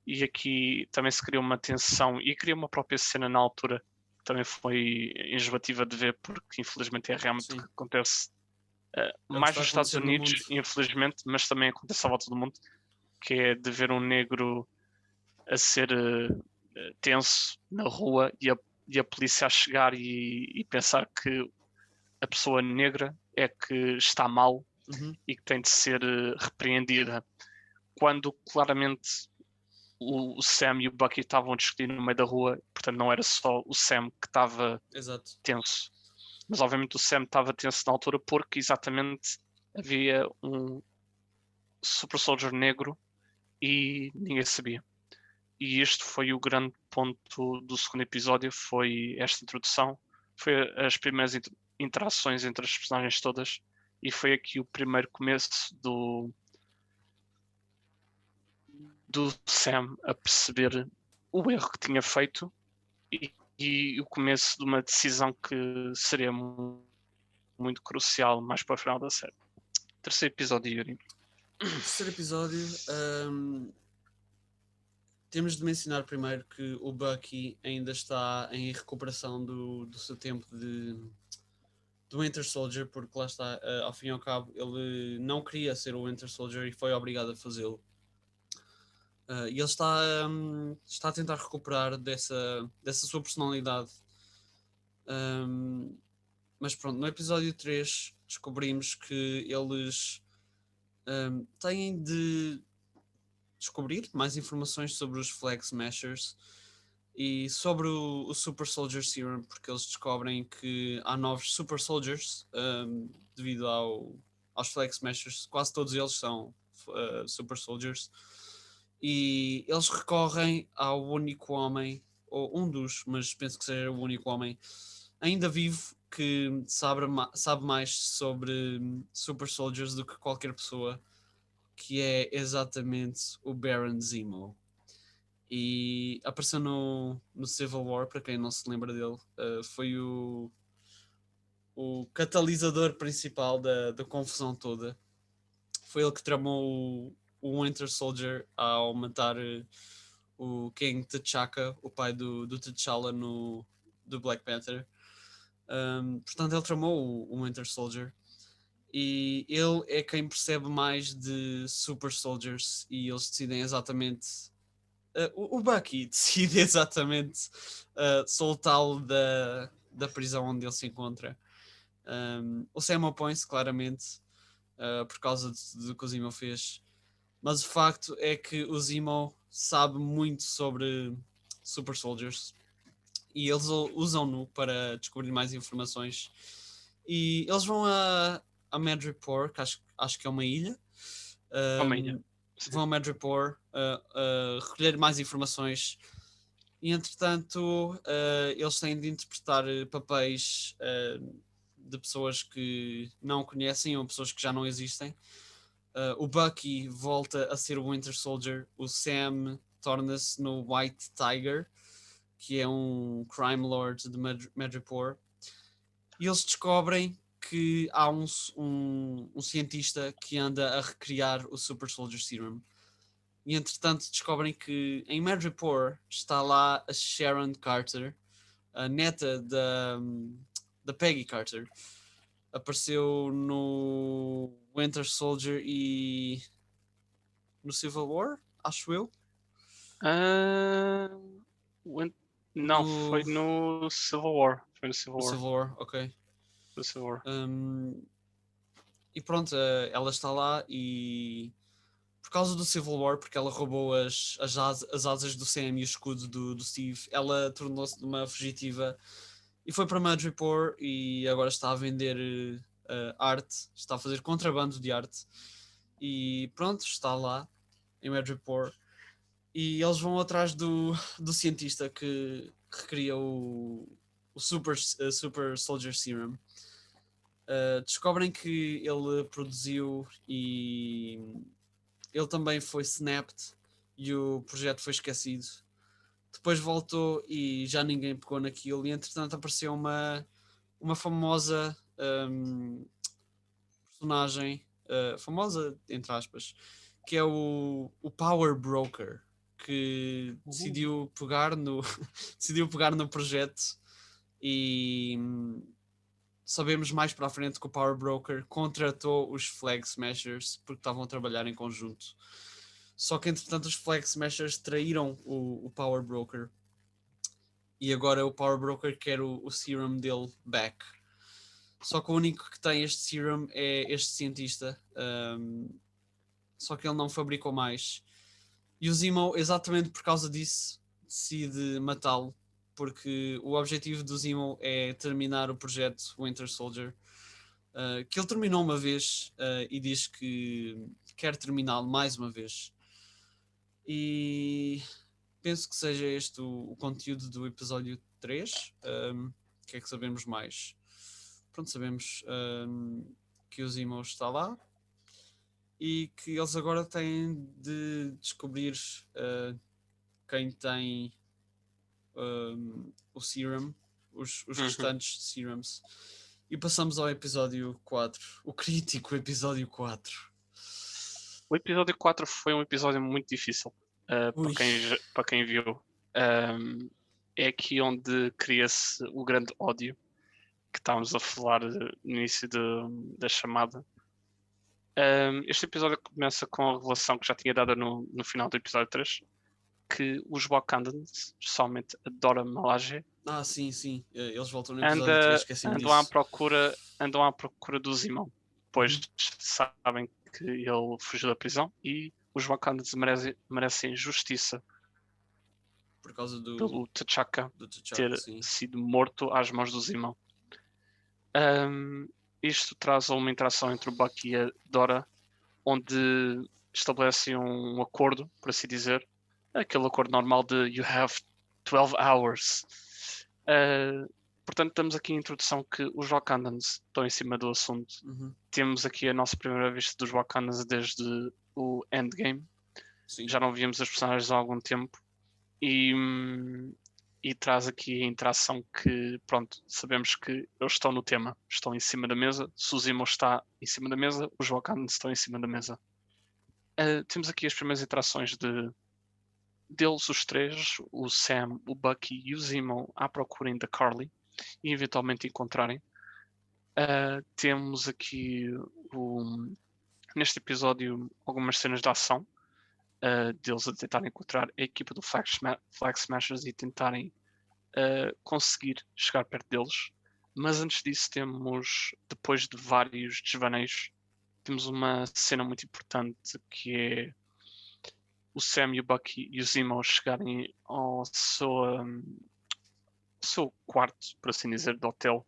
E aqui também se criou uma tensão e criou uma própria cena na altura que também foi enjoativa de ver, porque infelizmente é realmente o que acontece mais nos Estados Unidos, infelizmente, mas também acontece à volta do mundo, que é de ver um negro a ser tenso na rua e a polícia a chegar e pensar que a pessoa negra é que está mal e que tem de ser repreendida, quando claramente o Sam e o Bucky estavam a discutir no meio da rua, portanto não era só o Sam que estava tenso, mas obviamente o Sam estava tenso na altura porque exatamente havia um Super Soldier negro e ninguém sabia. E este foi o grande ponto do segundo episódio, foi esta introdução, foi as primeiras interações entre as personagens todas e foi aqui o primeiro começo do Sam a perceber o erro que tinha feito e o começo de uma decisão que seria muito crucial mais para o final da série. Terceiro episódio, Yuri. Terceiro episódio, temos de mencionar primeiro que o Bucky ainda está em recuperação do seu tempo do Winter Soldier, porque lá está, ao fim e ao cabo, ele não queria ser o Winter Soldier e foi obrigado a fazê-lo. E ele está a tentar recuperar dessa sua personalidade. Mas pronto, no episódio 3 descobrimos que eles têm de descobrir mais informações sobre os Flag Smashers e sobre o Super Soldier Serum, porque eles descobrem que há novos Super Soldiers devido aos Flag Smashers. Quase todos eles são Super Soldiers. E eles recorrem ao único homem, ou um dos, mas penso que seja o único homem ainda vivo que sabe mais sobre Super Soldiers do que qualquer pessoa, que é exatamente o Baron Zemo. E apareceu no Civil War, para quem não se lembra dele, foi o o catalisador principal da confusão toda. Foi ele que tramou o Winter Soldier ao matar o King T'Chaka, o pai do T'Challa do Black Panther. Portanto, ele tramou o Winter Soldier. E ele é quem percebe mais de Super Soldiers e eles decidem exatamente. O Bucky decide exatamente soltá-lo da prisão onde ele se encontra. O Sam opõe-se claramente por causa do que o Zemo fez, mas o facto é que o Zemo sabe muito sobre Super Soldiers e eles usam-no para descobrir mais informações. E eles vão a Madripoor, que acho que é uma ilha. Uma ilha. Vão a Madripoor recolher mais informações. E entretanto, eles têm de interpretar papéis de pessoas que não conhecem ou pessoas que já não existem. O Bucky volta a ser o Winter Soldier. O Sam torna-se no White Tiger, que é um crime lord de Madripoor. E eles descobrem que há um cientista que anda a recriar o Super Soldier Serum. E entretanto descobrem que em Madripoor está lá a Sharon Carter, a neta da Peggy Carter. Apareceu no Winter Soldier e no Civil War, acho eu. Não, foi no Civil War. Foi no Civil War. Civil War, ok. No Civil War. E pronto, ela está lá e por causa do Civil War, porque ela roubou as asas do Sam e o escudo do Steve, ela tornou-se uma fugitiva e foi para Madripoor e agora está a vender arte, está a fazer contrabando de arte e pronto, está lá em Madripoor e eles vão atrás do cientista que recria o Super Soldier Serum. Descobrem que ele produziu e ele também foi snapped e o projeto foi esquecido. Depois voltou e já ninguém pegou naquilo e entretanto apareceu uma famosa personagem, famosa entre aspas, que é o Power Broker, que decidiu pegar no projeto e sabemos mais para a frente que o Power Broker contratou os Flag Smashers porque estavam a trabalhar em conjunto. Só que entretanto os Flag Smashers traíram o Power Broker e agora o Power Broker quer o serum dele back. Só que o único que tem este serum é este cientista. Só que ele não fabricou mais. E o Zemo, exatamente por causa disso, decide matá-lo. Porque o objetivo do Zemo é terminar o projeto Winter Soldier. Que ele terminou uma vez e diz que quer terminá-lo mais uma vez. E penso que seja este o conteúdo do episódio 3. O que é que sabemos mais? Pronto, sabemos que o Zemo está lá e que eles agora têm de descobrir quem tem o serum, os restantes serums. E passamos ao episódio 4, o crítico episódio 4. O episódio 4 foi um episódio muito difícil para quem viu. É aqui onde cria-se o grande ódio que estávamos a falar no início da chamada. Este episódio começa com a revelação que já tinha dado no final do episódio 3, que os Wakandans, especialmente a Dora Milaje, sim. Eles voltam no episódio 3, esqueci-me disso. Andam à procura do Zemo, pois sabem que ele fugiu da prisão e os Wakandans merecem justiça por causa pelo T'Chaka ter sido morto às mãos do Zemo. Isto traz uma interação entre o Bucky e a Dora, onde estabelecem um acordo, por assim dizer, aquele acordo normal de you have 12 hours. Portanto, temos aqui a introdução que os Wakandans estão em cima do assunto. Temos aqui a nossa primeira vista dos Wakandans desde o Endgame. Sim. Já não víamos as personagens há algum tempo. E e traz aqui a interação que, pronto, sabemos que eles estão no tema, estão em cima da mesa. Se o Zemo está em cima da mesa, os Wakandans estão em cima da mesa. Temos aqui as primeiras interações deles, os três, o Sam, o Bucky e o Zemo, à procura da Carly e eventualmente encontrarem. Temos aqui neste episódio algumas cenas de ação deles a tentarem encontrar a equipa do Flag Smashers e tentarem conseguir chegar perto deles. Mas antes disso temos, depois de vários desvaneios, temos uma cena muito importante que é o Sam e o Bucky e o Zemo chegarem ao seu quarto, por assim dizer, do hotel,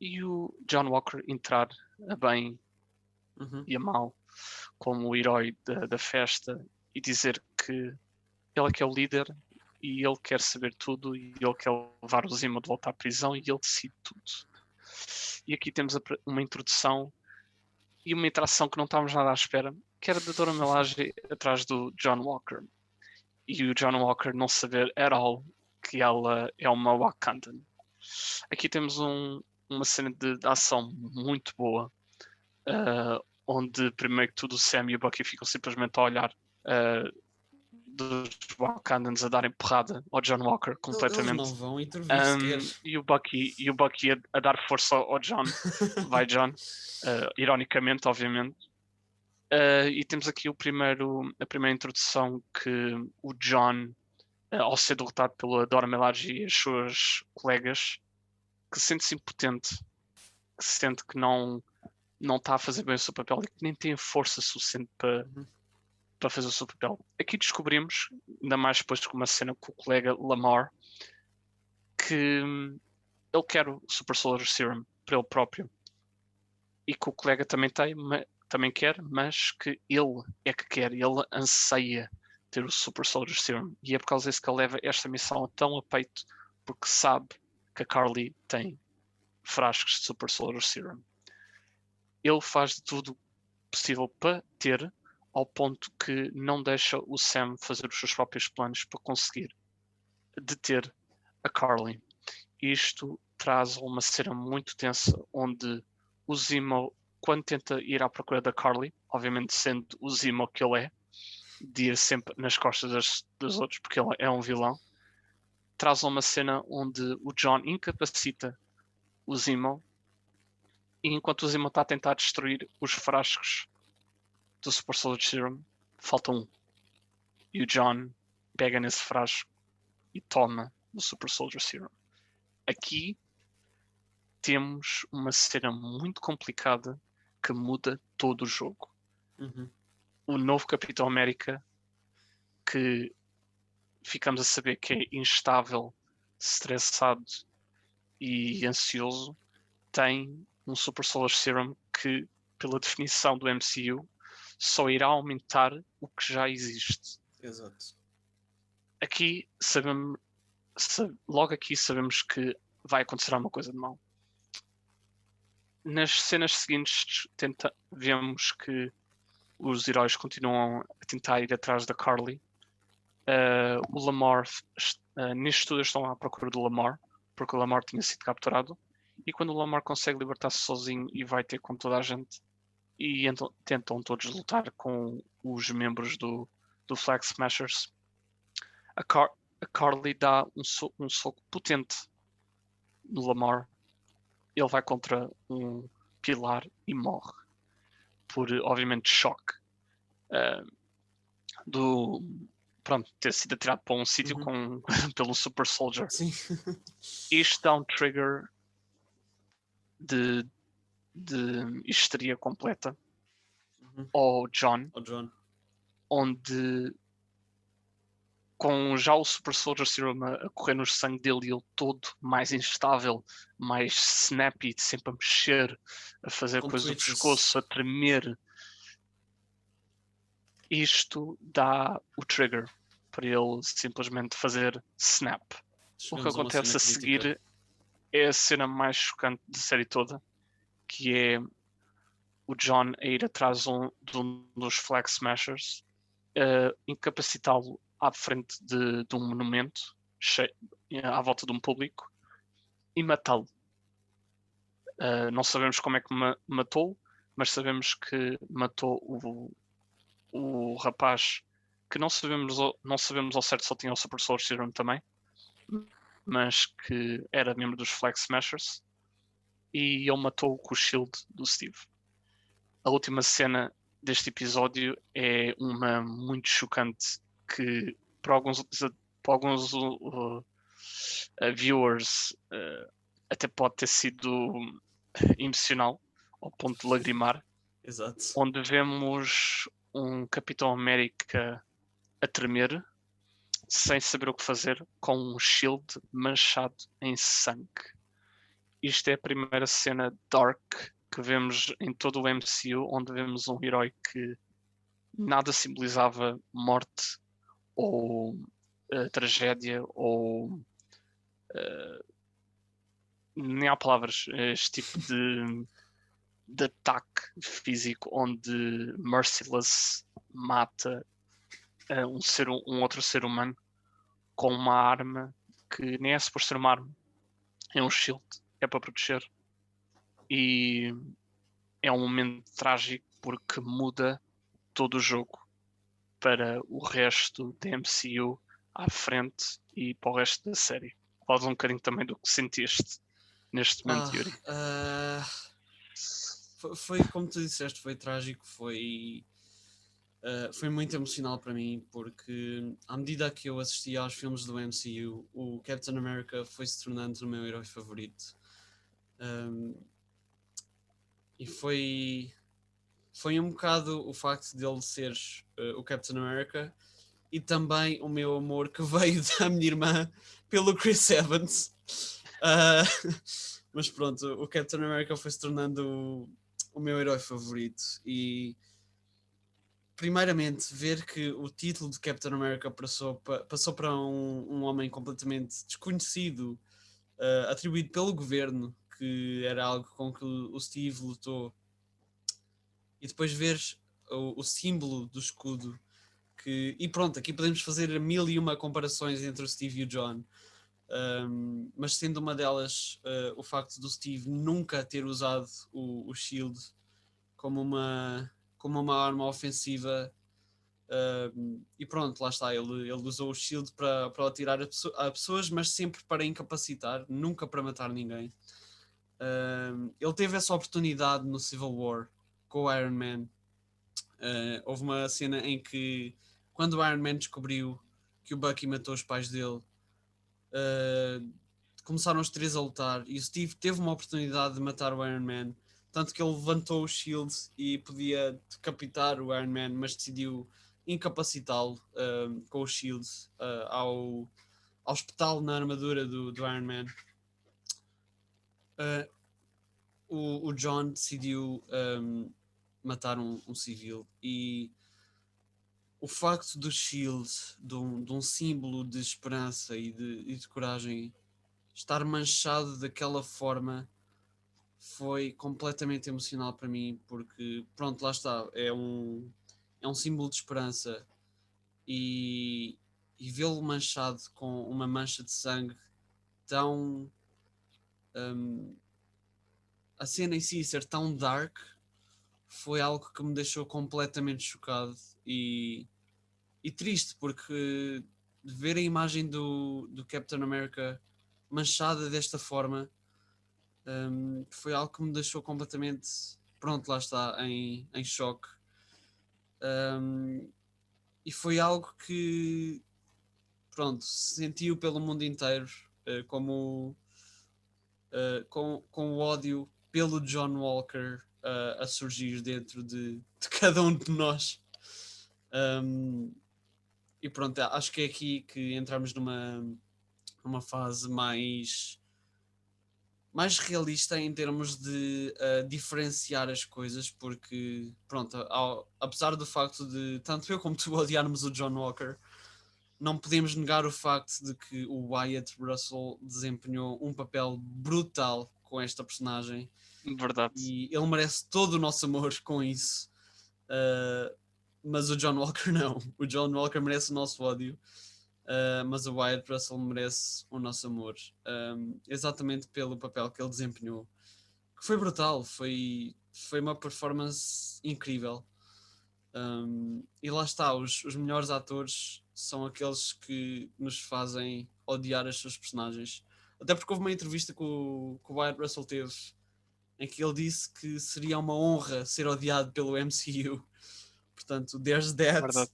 e o John Walker entrar a bem e a mal como o herói da festa e dizer que ele é que é o líder e ele quer saber tudo e ele quer levar o Zemo de volta à prisão e ele decide tudo. E aqui temos uma introdução e uma interação que não estávamos nada à espera, que era da Dora Milaje atrás do John Walker. E o John Walker não saber at all que ela é uma Wakandan. Aqui temos uma cena de ação muito boa, onde primeiro que tudo o Sam e o Bucky ficam simplesmente a olhar dos Wakandans a darem porrada ao John Walker completamente. Eles não vão intervir sequer. E o Bucky a dar força ao John. Vai John, ironicamente, obviamente. E temos aqui a primeira introdução que o John, ao ser derrotado pela Dora Milaje e as suas colegas, que sente-se impotente, que se sente que não está a fazer bem o seu papel e que nem tem força suficiente para fazer o seu papel. Aqui descobrimos, ainda mais depois com uma cena com o colega Lamar, que ele quer o Super Soldier Serum para ele próprio e que o colega também quer, mas que ele é que quer, ele anseia ter o Super Soldier Serum e é por causa disso que ele leva esta missão tão a peito, porque sabe que a Carly tem frascos de Super Soldier Serum. Ele faz de tudo possível para ter, ao ponto que não deixa o Sam fazer os seus próprios planos para conseguir deter a Carly. Isto traz uma cena muito tensa, onde o Zemo, quando tenta ir à procura da Carly, obviamente sendo o Zemo que ele é, de ir sempre nas costas dos outros, porque ele é um vilão, traz uma cena onde o John incapacita o Zemo, e enquanto o Zemo está a tentar destruir os frascos do Super Soldier Serum, falta um. E o John pega nesse frasco e toma o Super Soldier Serum. Aqui temos uma cena muito complicada que muda todo o jogo. O novo Capitão América, que ficamos a saber que é instável, estressado e ansioso, tem um Super Soldier Serum que, pela definição do MCU, só irá aumentar o que já existe. Exato. Aqui logo aqui sabemos que vai acontecer alguma coisa de mal. Nas cenas seguintes vemos que os heróis continuam a tentar ir atrás da Carly. O Lamar, neste tudo estão à procura do Lamar, porque o Lamar tinha sido capturado, e quando o Lamar consegue libertar-se sozinho e vai ter com toda a gente, e tentam todos lutar com os membros do Flag Smashers, a Carly dá um soco potente no Lamar. Ele vai contra um pilar e morre por, obviamente, choque ter sido atirado para um sítio pelo Super Soldier. Sim. Isto dá um trigger de histeria completa ao John, onde com já o Super Soldier Serum a correr no sangue dele e ele todo mais instável, mais snappy, sempre a mexer, a fazer coisas do pescoço, a tremer. Isto dá o trigger para ele simplesmente fazer snap. O que acontece a seguir é a cena mais chocante da série toda, que é o John a ir atrás de um dos Flag Smashers, incapacitá-lo à frente de um monumento à volta de um público e matá-lo. Não sabemos como é que matou, mas sabemos que matou o rapaz, que não sabemos ao certo se ele tinha o Super Soldier Serum também, mas que era membro dos Flag Smashers, e ele matou com o shield do Steve. A última cena deste episódio é uma muito chocante, que para alguns viewers até pode ter sido emocional, ao ponto de lagrimar. Exato. Onde vemos um Capitão América a tremer, sem saber o que fazer, com um shield manchado em sangue. Isto é a primeira cena dark que vemos em todo o MCU, onde vemos um herói que nada simbolizava morte ou tragédia ou nem há palavras, este tipo de ataque físico onde Merciless mata um outro ser humano com uma arma que nem é suposto ser uma arma, é um shield, é para proteger, e é um momento trágico porque muda todo o jogo para o resto da MCU à frente e para o resto da série. Falas um bocadinho também do que sentiste neste momento, Yuri. Foi como tu disseste, foi trágico, foi muito emocional para mim, porque à medida que eu assistia aos filmes do MCU, o Captain America foi se tornando o meu herói favorito. E foi um bocado o facto dele ser o Captain America e também o meu amor que veio da minha irmã pelo Chris Evans. Mas pronto, o Captain America foi se tornando o meu herói favorito, e primeiramente ver que o título de Captain America passou para um homem completamente desconhecido, atribuído pelo governo, que era algo com que o Steve lutou, e depois veres o símbolo do escudo, e pronto, aqui podemos fazer 1001 comparações entre o Steve e o John, mas sendo uma delas o facto do Steve nunca ter usado o shield como uma arma ofensiva, e pronto, lá está, ele usou o shield para atirar a pessoas, mas sempre para incapacitar, nunca para matar ninguém. Ele teve essa oportunidade no Civil War com o Iron Man. Houve uma cena em que, quando o Iron Man descobriu que o Bucky matou os pais dele, começaram os três a lutar e o Steve teve uma oportunidade de matar o Iron Man, tanto que ele levantou o shield e podia decapitar o Iron Man, mas decidiu incapacitá-lo com o shield ao espetá-lo na armadura do Iron Man. O John decidiu matar um civil, e o facto do shield, de um símbolo de esperança e de coragem, estar manchado daquela forma, foi completamente emocional para mim, porque pronto, lá está, é um símbolo de esperança, e vê-lo manchado com uma mancha de sangue tão a cena em si ser tão dark foi algo que me deixou completamente chocado e triste, porque ver a imagem do Captain America manchada desta forma foi algo que me deixou completamente, pronto, lá está, em choque. E foi algo que, pronto, se sentiu pelo mundo inteiro, como com o ódio pelo John Walker a surgir dentro de cada um de nós. E pronto, acho que é aqui que entramos numa fase mais realista em termos de diferenciar as coisas, porque pronto, apesar do facto de tanto eu como tu odiarmos o John Walker, não podemos negar o facto de que o Wyatt Russell desempenhou um papel brutal com esta personagem. Verdade. E ele merece todo o nosso amor com isso. Mas o John Walker não. O John Walker merece o nosso ódio. mas o Wyatt Russell merece o nosso amor, exatamente pelo papel que ele desempenhou, que foi brutal, foi uma performance incrível. E lá está, os melhores atores são aqueles que nos fazem odiar as suas personagens. Até porque houve uma entrevista que o Wyatt Russell teve em que ele disse que seria uma honra ser odiado pelo MCU. Portanto, there's that. Verdade.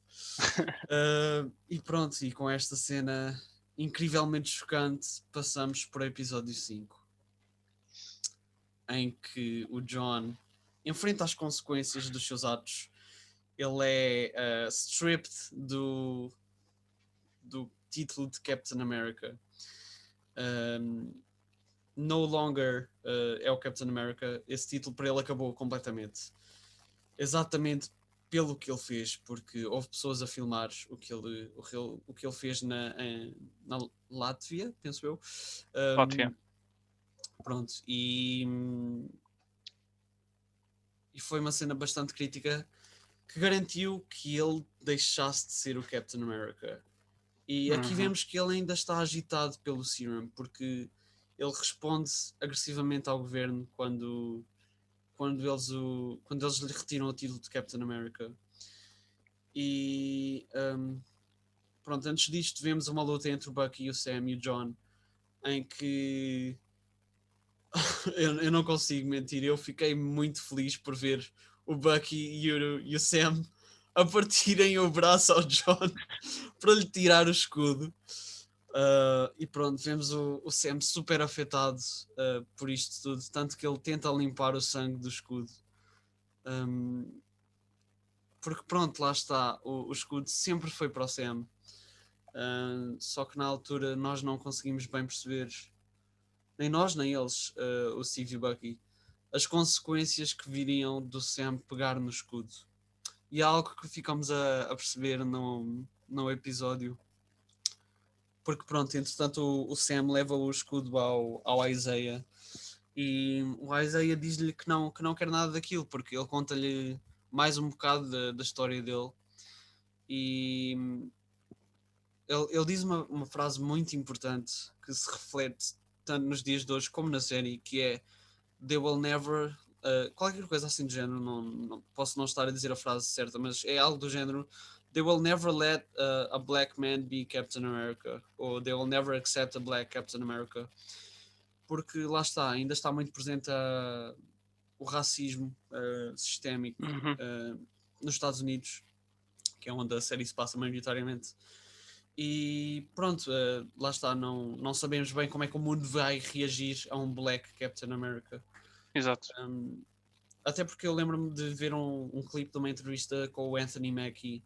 E pronto, e com esta cena incrivelmente chocante, passamos para o episódio 5, em que o John enfrenta as consequências dos seus atos. Ele é stripped do título de Captain America. No longer é o Captain America. Esse título para ele acabou completamente. Exatamente pelo que ele fez, porque houve pessoas a filmar o que ele fez na Látvia, penso eu. Látvia. Pronto, e foi uma cena bastante crítica que garantiu que ele deixasse de ser o Captain America. E aqui vemos que ele ainda está agitado pelo Serum, porque ele responde agressivamente ao governo quando eles lhe retiram o título de Captain America. E pronto, antes disto vemos uma luta entre o Bucky, o Sam e o John, em que eu não consigo mentir, eu fiquei muito feliz por ver o Bucky e o Sam a partirem o braço ao John para lhe tirar o escudo. E pronto, vemos o Sam super afetado por isto tudo, tanto que ele tenta limpar o sangue do escudo. Porque pronto, lá está, o escudo sempre foi para o Sam. Só que na altura nós não conseguimos bem perceber, nem nós nem eles, o Steve e o Bucky, as consequências que viriam do Sam pegar no escudo. E é algo que ficamos a perceber no episódio. Porque pronto, entretanto o Sam leva o escudo ao Isaiah e o Isaiah diz-lhe que não quer nada daquilo, porque ele conta-lhe mais um bocado da história dele. E ele diz uma frase muito importante que se reflete tanto nos dias de hoje como na série, que é "They will never", qualquer coisa assim do género, não posso não estar a dizer a frase certa, mas é algo do género "They will never let a black man be Captain America", ou "They will never accept a black Captain America", porque lá está, ainda está muito presente o racismo sistémico nos Estados Unidos, que é onde a série se passa maioritariamente. E pronto, lá está, não sabemos bem como é que o mundo vai reagir a um Black Captain America. Exato. Até porque eu lembro-me de ver um clipe de uma entrevista com o Anthony Mackie,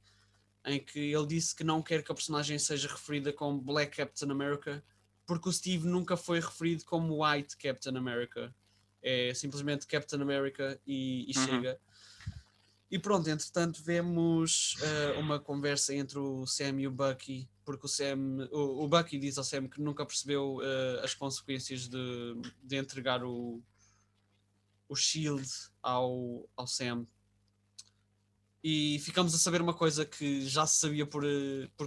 em que ele disse que não quer que a personagem seja referida como Black Captain America, porque o Steve nunca foi referido como White Captain America. É simplesmente Captain America e chega. E pronto, entretanto vemos uma conversa entre o Sam e o Bucky, porque o Bucky diz ao Sam que nunca percebeu as consequências de entregar o Shield ao Sam. E ficamos a saber uma coisa que já se sabia por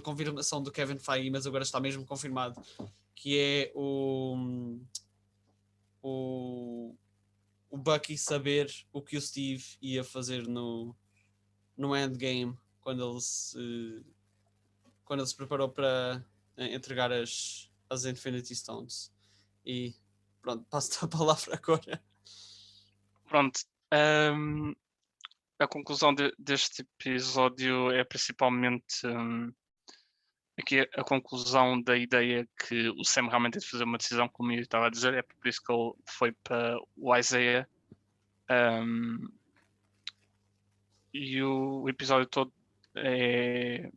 confirmação do Kevin Feige, mas agora está mesmo confirmado, que é o Bucky saber o que o Steve ia fazer no Endgame, quando ele se preparou para entregar as Infinity Stones. E pronto, passo-te a palavra agora. Pronto. A conclusão deste episódio é principalmente aqui a conclusão da ideia que o Sam realmente tem de fazer uma decisão, como eu estava a dizer, é por isso que ele foi para o Isaiah. E o episódio todo é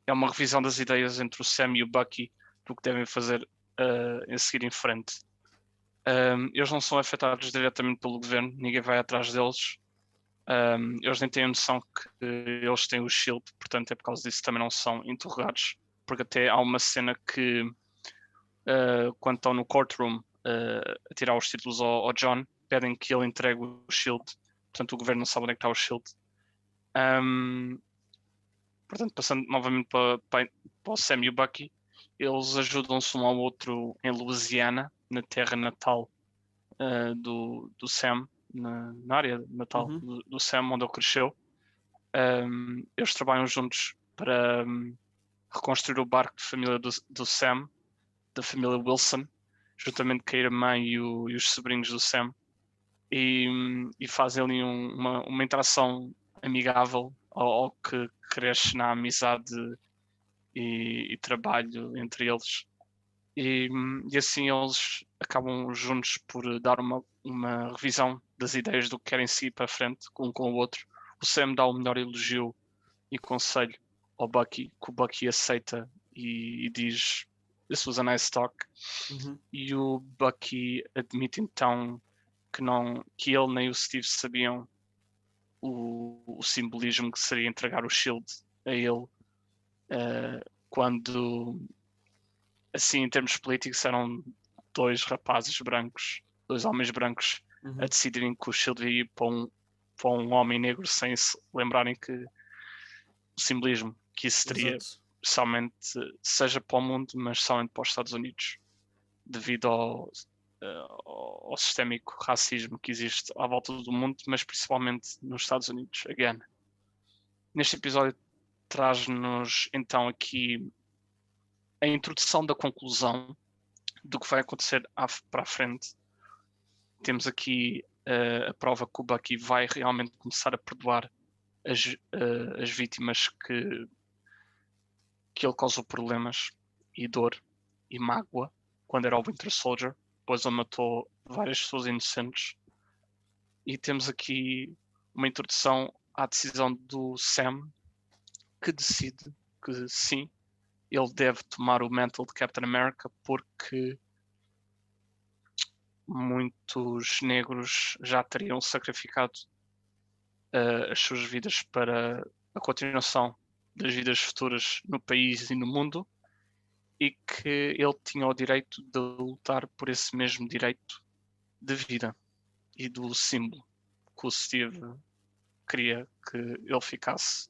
uma revisão das ideias entre o Sam e o Bucky do que devem fazer em seguir em frente. Eles não são afetados diretamente pelo governo, ninguém vai atrás deles. Eles nem têm a noção que eles têm o Shield, portanto é por causa disso que também não são interrogados, porque até há uma cena que quando estão no courtroom a tirar os títulos ao John, pedem que ele entregue o Shield, portanto o governo não sabe onde é que está o Shield. Portanto, passando novamente para o Sam e o Bucky, eles ajudam-se um ao outro em Louisiana, na terra natal do Sam, na área natal do Sam, onde ele cresceu. Eles trabalham juntos para reconstruir o barco de família do Sam, da família Wilson, juntamente com a irmã e os sobrinhos do Sam, e fazem ali uma interação amigável ao que cresce na amizade e trabalho entre eles. E assim eles acabam juntos por dar uma revisão das ideias do que querem seguir para frente, um com o outro. O Sam dá o melhor elogio e conselho ao Bucky, que o Bucky aceita e diz "This was a nice talk". E o Bucky admite então que ele nem o Steve sabiam o simbolismo que seria entregar o Shield a ele, quando, assim, em termos políticos, eram dois rapazes brancos, dois homens brancos, a decidirem que o Shield ia ir para um homem negro sem se lembrarem que o simbolismo que isso teria, somente, seja para o mundo, mas somente para os Estados Unidos, devido ao sistémico racismo que existe à volta do mundo, mas principalmente nos Estados Unidos. Again. Neste episódio traz-nos então aqui a introdução da conclusão do que vai acontecer para a frente. Temos aqui a prova que o Bucky vai realmente começar a perdoar as vítimas que ele causou problemas e dor e mágoa quando era o Winter Soldier, pois ele matou várias pessoas inocentes. E temos aqui uma introdução à decisão do Sam, que decide que sim, ele deve tomar o mantle de Captain America porque muitos negros já teriam sacrificado as suas vidas para a continuação das vidas futuras no país e no mundo, e que ele tinha o direito de lutar por esse mesmo direito de vida e do símbolo que o Steve queria que ele ficasse.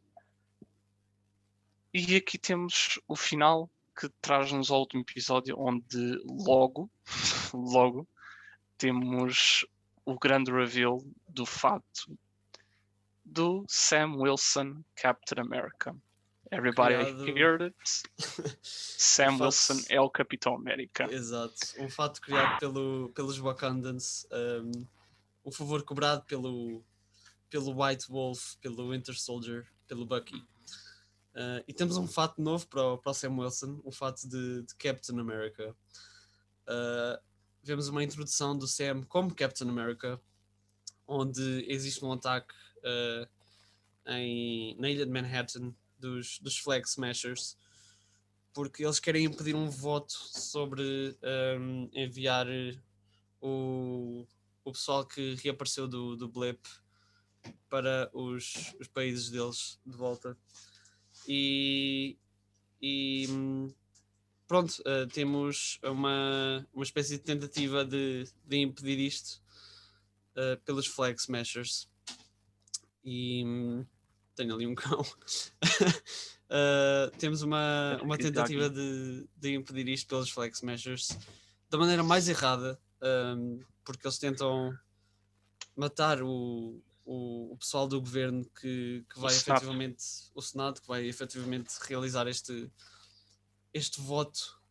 E aqui temos o final, que traz-nos ao último episódio, onde logo temos o grande reveal do fato do Sam Wilson Captain America. Everybody heard it. Sam Wilson é o Capitão América. Exato. Um fato criado pelos Wakandans. Um favor cobrado pelo White Wolf, pelo Winter Soldier, pelo Bucky. E temos um fato novo para o Sam Wilson, o fato de Captain America. Vemos uma introdução do Sam como Captain America, onde existe um ataque na ilha de Manhattan dos Flag Smashers, porque eles querem impedir um voto sobre enviar o pessoal que reapareceu do blip para os países deles de volta. E pronto, temos uma espécie de tentativa de impedir isto pelos Flag Smashers. E tenho ali um cão. Temos uma tentativa de impedir isto pelos Flag Smashers da maneira mais errada, porque eles tentam matar o pessoal do governo que vai efetivamente, o Senado, que vai efetivamente realizar este voto.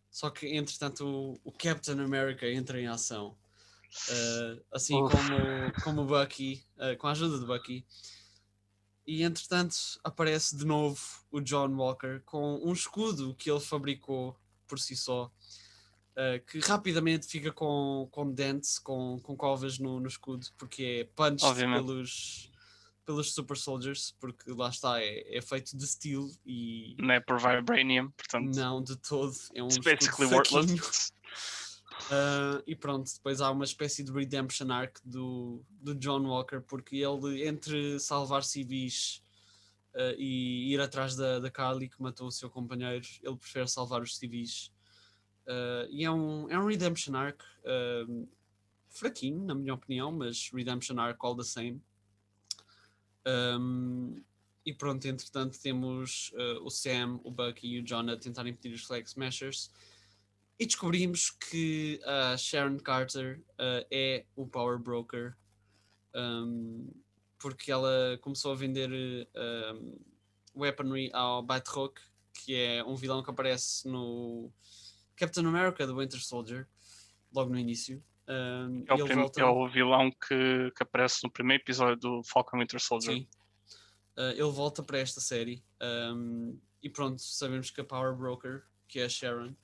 Só que entretanto o Captain America entra em ação, assim como o Bucky, com a ajuda do Bucky. E entretanto aparece de novo o John Walker com um escudo que ele fabricou por si só, que rapidamente fica com dentes, com covas no escudo, porque é punched pelos Super Soldiers, porque lá está, é feito de steel e não é por vibranium, portanto não de todo, é um escudo fraquinho. E pronto, depois há uma espécie de redemption arc do John Walker, porque ele, entre salvar civis e ir atrás da Carly, que matou o seu companheiro, ele prefere salvar os civis. E é um redemption arc fraquinho, na minha opinião, mas redemption arc all the same. E pronto, entretanto temos o Sam, o Bucky e o John a tentar impedir os Flag Smashers. E descobrimos que a Sharon Carter é o Power Broker, porque ela começou a vender weaponry ao Batroc, que é um vilão que aparece no Captain America do Winter Soldier, logo no início. É E ele volta. é o vilão que aparece no primeiro episódio do Falcon Winter Soldier. Sim. Ele volta para esta série. E pronto, sabemos que a Power Broker, que é a Sharon,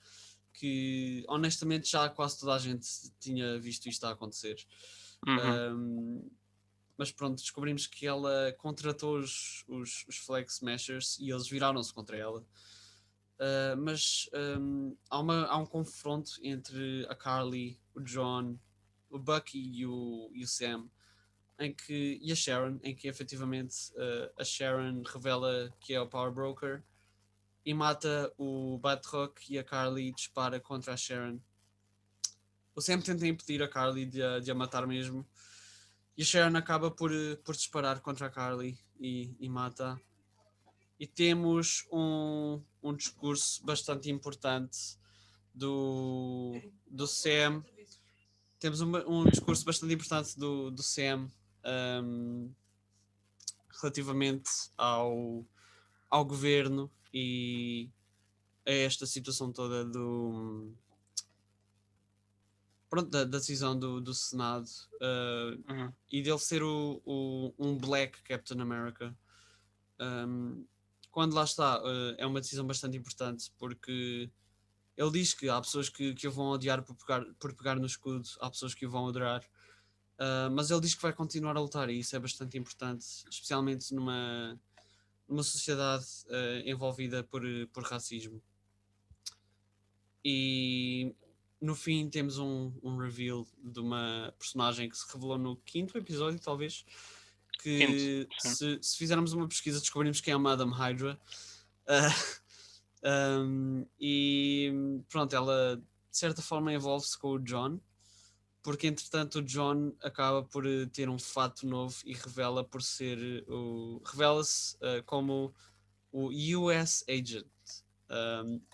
que honestamente já quase toda a gente tinha visto isto a acontecer. Mas pronto, descobrimos que ela contratou os Flag Smashers e eles viraram-se contra ela. Mas há um confronto entre a Carly, o John, o Bucky e o Sam, e a Sharon, em que efetivamente a Sharon revela que é o Power Broker e mata o Batroc, e a Carly dispara contra a Sharon. O Sam tenta impedir a Carly de a matar mesmo, e a Sharon acaba por disparar contra a Carly e mata. E temos um discurso bastante importante do Sam. Temos um discurso bastante importante do Sam relativamente ao governo e a esta situação toda da decisão do Senado e dele ser um Black Captain America. Quando lá está, é uma decisão bastante importante, porque ele diz que há pessoas que o vão odiar por pegar no escudo, há pessoas que o vão adorar, mas ele diz que vai continuar a lutar, e isso é bastante importante, especialmente numa sociedade envolvida por racismo. E no fim temos um reveal de uma personagem que se revelou no 5º episódio, talvez, que se fizermos uma pesquisa descobrimos que é a Madame Hydra. E pronto, ela de certa forma envolve-se com o John, porque entretanto o John acaba por ter um fato novo e revela-se como o US Agent.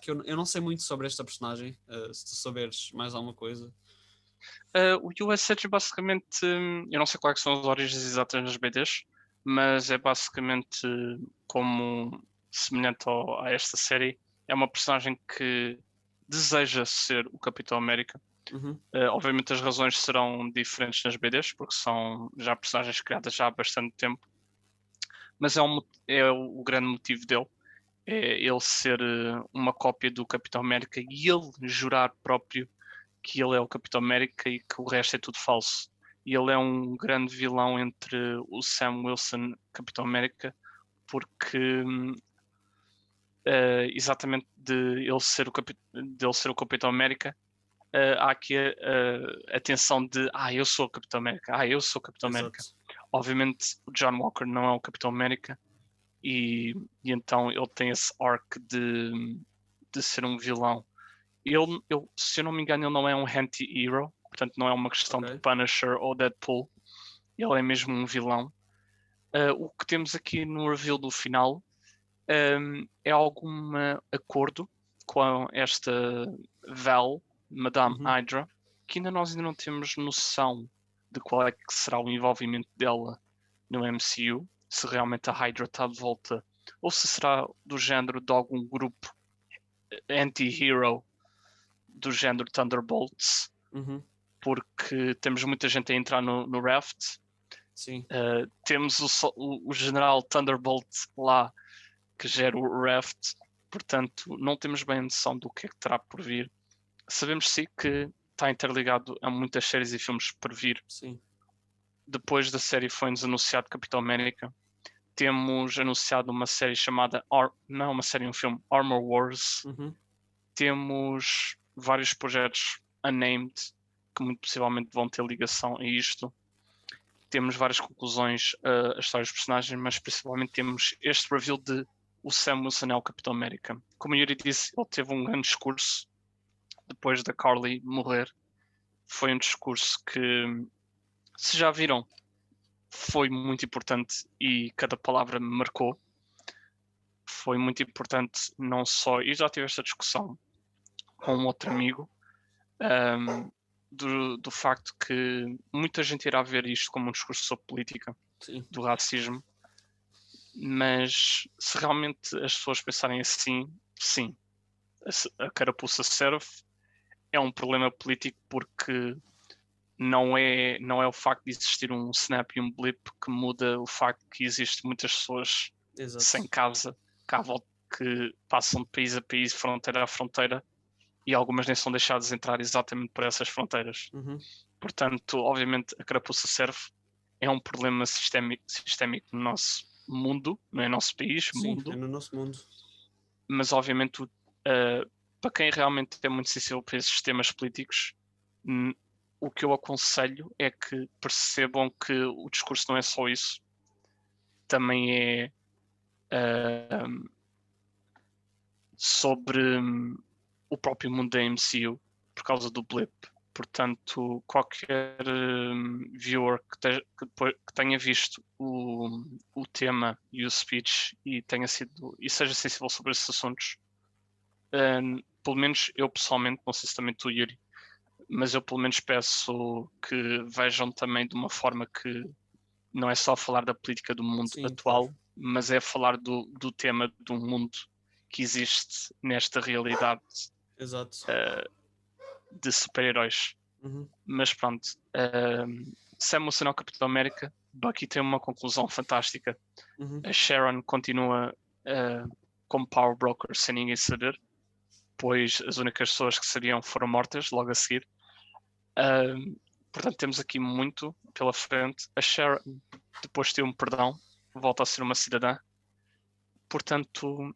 Que eu não sei muito sobre esta personagem, se tu souberes mais alguma coisa. O US Agent basicamente, eu não sei quais são as origens exatas nas BDs, mas é basicamente como semelhante a esta série. É uma personagem que deseja ser o Capitão América. Obviamente as razões serão diferentes nas BDs, porque são já personagens criadas já há bastante tempo, mas é o grande motivo dele, é ele ser uma cópia do Capitão América e ele jurar próprio que ele é o Capitão América e que o resto é tudo falso. E ele é um grande vilão entre o Sam Wilson, Capitão América, porque exatamente de ele ser o Capitão América, há aqui a tensão de eu sou o Capitão América, eu sou o Capitão América. Obviamente o John Walker não é o Capitão América e então ele tem esse arc de ser um vilão. Ele, se eu não me engano, ele não é um anti-hero, portanto não é uma questão de Punisher ou Deadpool, ele é mesmo um vilão. O que temos aqui no reveal do final é algum acordo com esta Val, Madame Hydra, que nós ainda não temos noção de qual é que será o envolvimento dela no MCU, se realmente a Hydra está de volta ou se será do género de algum grupo anti-hero do género Thunderbolts, porque temos muita gente a entrar no Raft. Sim. Temos o general Thunderbolt lá que gera o Raft, portanto não temos bem a noção do que é que terá por vir. Sabemos sim que está interligado a muitas séries e filmes por vir. Sim. Depois da série foi-nos anunciado Capitão América. Temos anunciado uma série chamada não uma série, um filme, Armor Wars. Temos vários projetos unnamed que muito possivelmente vão ter ligação a isto. Temos várias conclusões a história dos personagens, mas principalmente temos este reveal de o Sam Wilson é o Capitão América. Como o Yuri disse, ele teve um grande discurso depois da Carly morrer. Foi um discurso que, se já viram, foi muito importante e cada palavra me marcou. foi muito importante, não só, e já tive esta discussão com um outro amigo, do facto que muita gente irá ver isto como um discurso sobre política, Sim. do racismo, mas se realmente as pessoas pensarem assim, sim, a carapuça serve, é um problema político porque não é o facto de existir um snap e um blip que muda o facto de que existem muitas pessoas Exato. sem casa, cá à volta, que passam de país a país, fronteira a fronteira, e algumas nem são deixadas entrar exatamente por essas fronteiras. Uhum. Portanto, obviamente, a carapuça serve, é um problema sistémico no nosso mundo, não é nosso país, Sim, mundo, é no nosso mundo. mas obviamente para quem realmente é muito sensível para esses sistemas políticos, o que eu aconselho é que percebam que o discurso não é só isso, também é sobre o próprio mundo da MCU, por causa do blip. Portanto, qualquer viewer que tenha visto o tema e o speech e seja sensível sobre esses assuntos, pelo menos eu pessoalmente, não sei se também tu, Yuri, mas eu pelo menos peço que vejam também de uma forma que não é só falar da política do mundo Sim, atual, claro. mas é falar do tema do mundo que existe nesta realidade Exato. de super-heróis. Uhum. Mas pronto, Sam Wilson é o Capitão América, Bucky tem uma conclusão fantástica, Uhum. a Sharon continua como Power Broker sem ninguém saber, pois as únicas pessoas que sabiam foram mortas logo a seguir. Portanto, temos aqui muito pela frente. A Sharon, depois de ter um perdão, volta a ser uma cidadã. Portanto,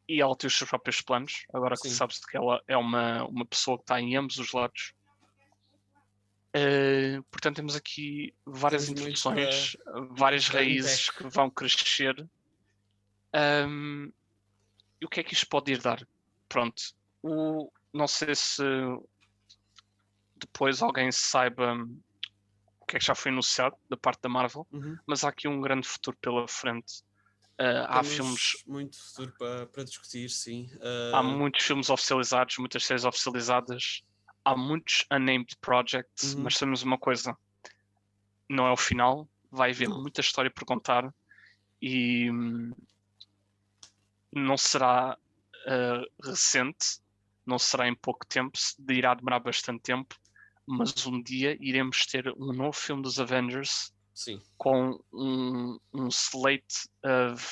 e ela tem os seus próprios planos, agora que Sim. sabes que ela é uma pessoa que está em ambos os lados. Portanto, temos aqui várias Temos muito introduções, para várias para raízes unpack. que vão crescer. E o que é que isto pode ir dar? Pronto, não sei se depois alguém saiba o que é que já foi anunciado da parte da Marvel, Uhum. mas há aqui um grande futuro pela frente. Há filmes, Temos muito futuro para discutir, sim. há muitos filmes oficializados, muitas séries oficializadas, há muitos unnamed projects, Uhum. mas sabemos uma coisa, não é o final, vai haver Não. muita história por contar e não será recente, não será em pouco tempo, irá demorar bastante tempo, mas um dia iremos ter um novo filme dos Avengers Sim. com um slate of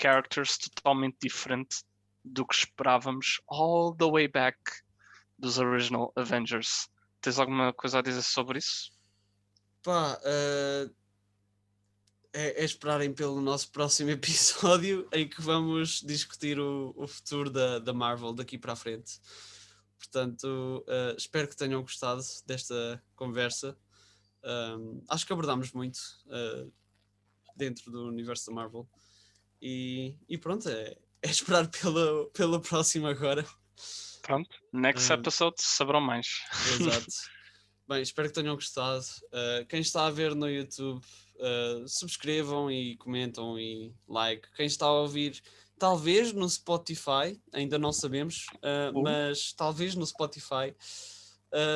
characters totalmente diferente do que esperávamos all the way back dos original Avengers. Tens alguma coisa a dizer sobre isso? Pá, é esperarem pelo nosso próximo episódio em que vamos discutir o futuro da Marvel daqui para a frente. Portanto, espero que tenham gostado desta conversa. Acho que abordámos muito dentro do universo da Marvel. E pronto, é esperar pelo próximo agora. Pronto, next Um, episode saberão mais. Exato. Bem, espero que tenham gostado. Quem está a ver no YouTube, subscrevam e comentam e like. Quem está a ouvir, talvez no Spotify, ainda não sabemos, mas talvez no Spotify.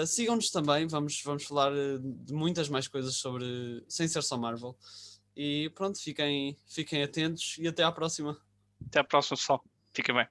Sigam-nos também, vamos falar de muitas mais coisas sobre, sem ser só Marvel. E pronto, fiquem atentos e até à próxima. Até a próxima, pessoal. Fica bem.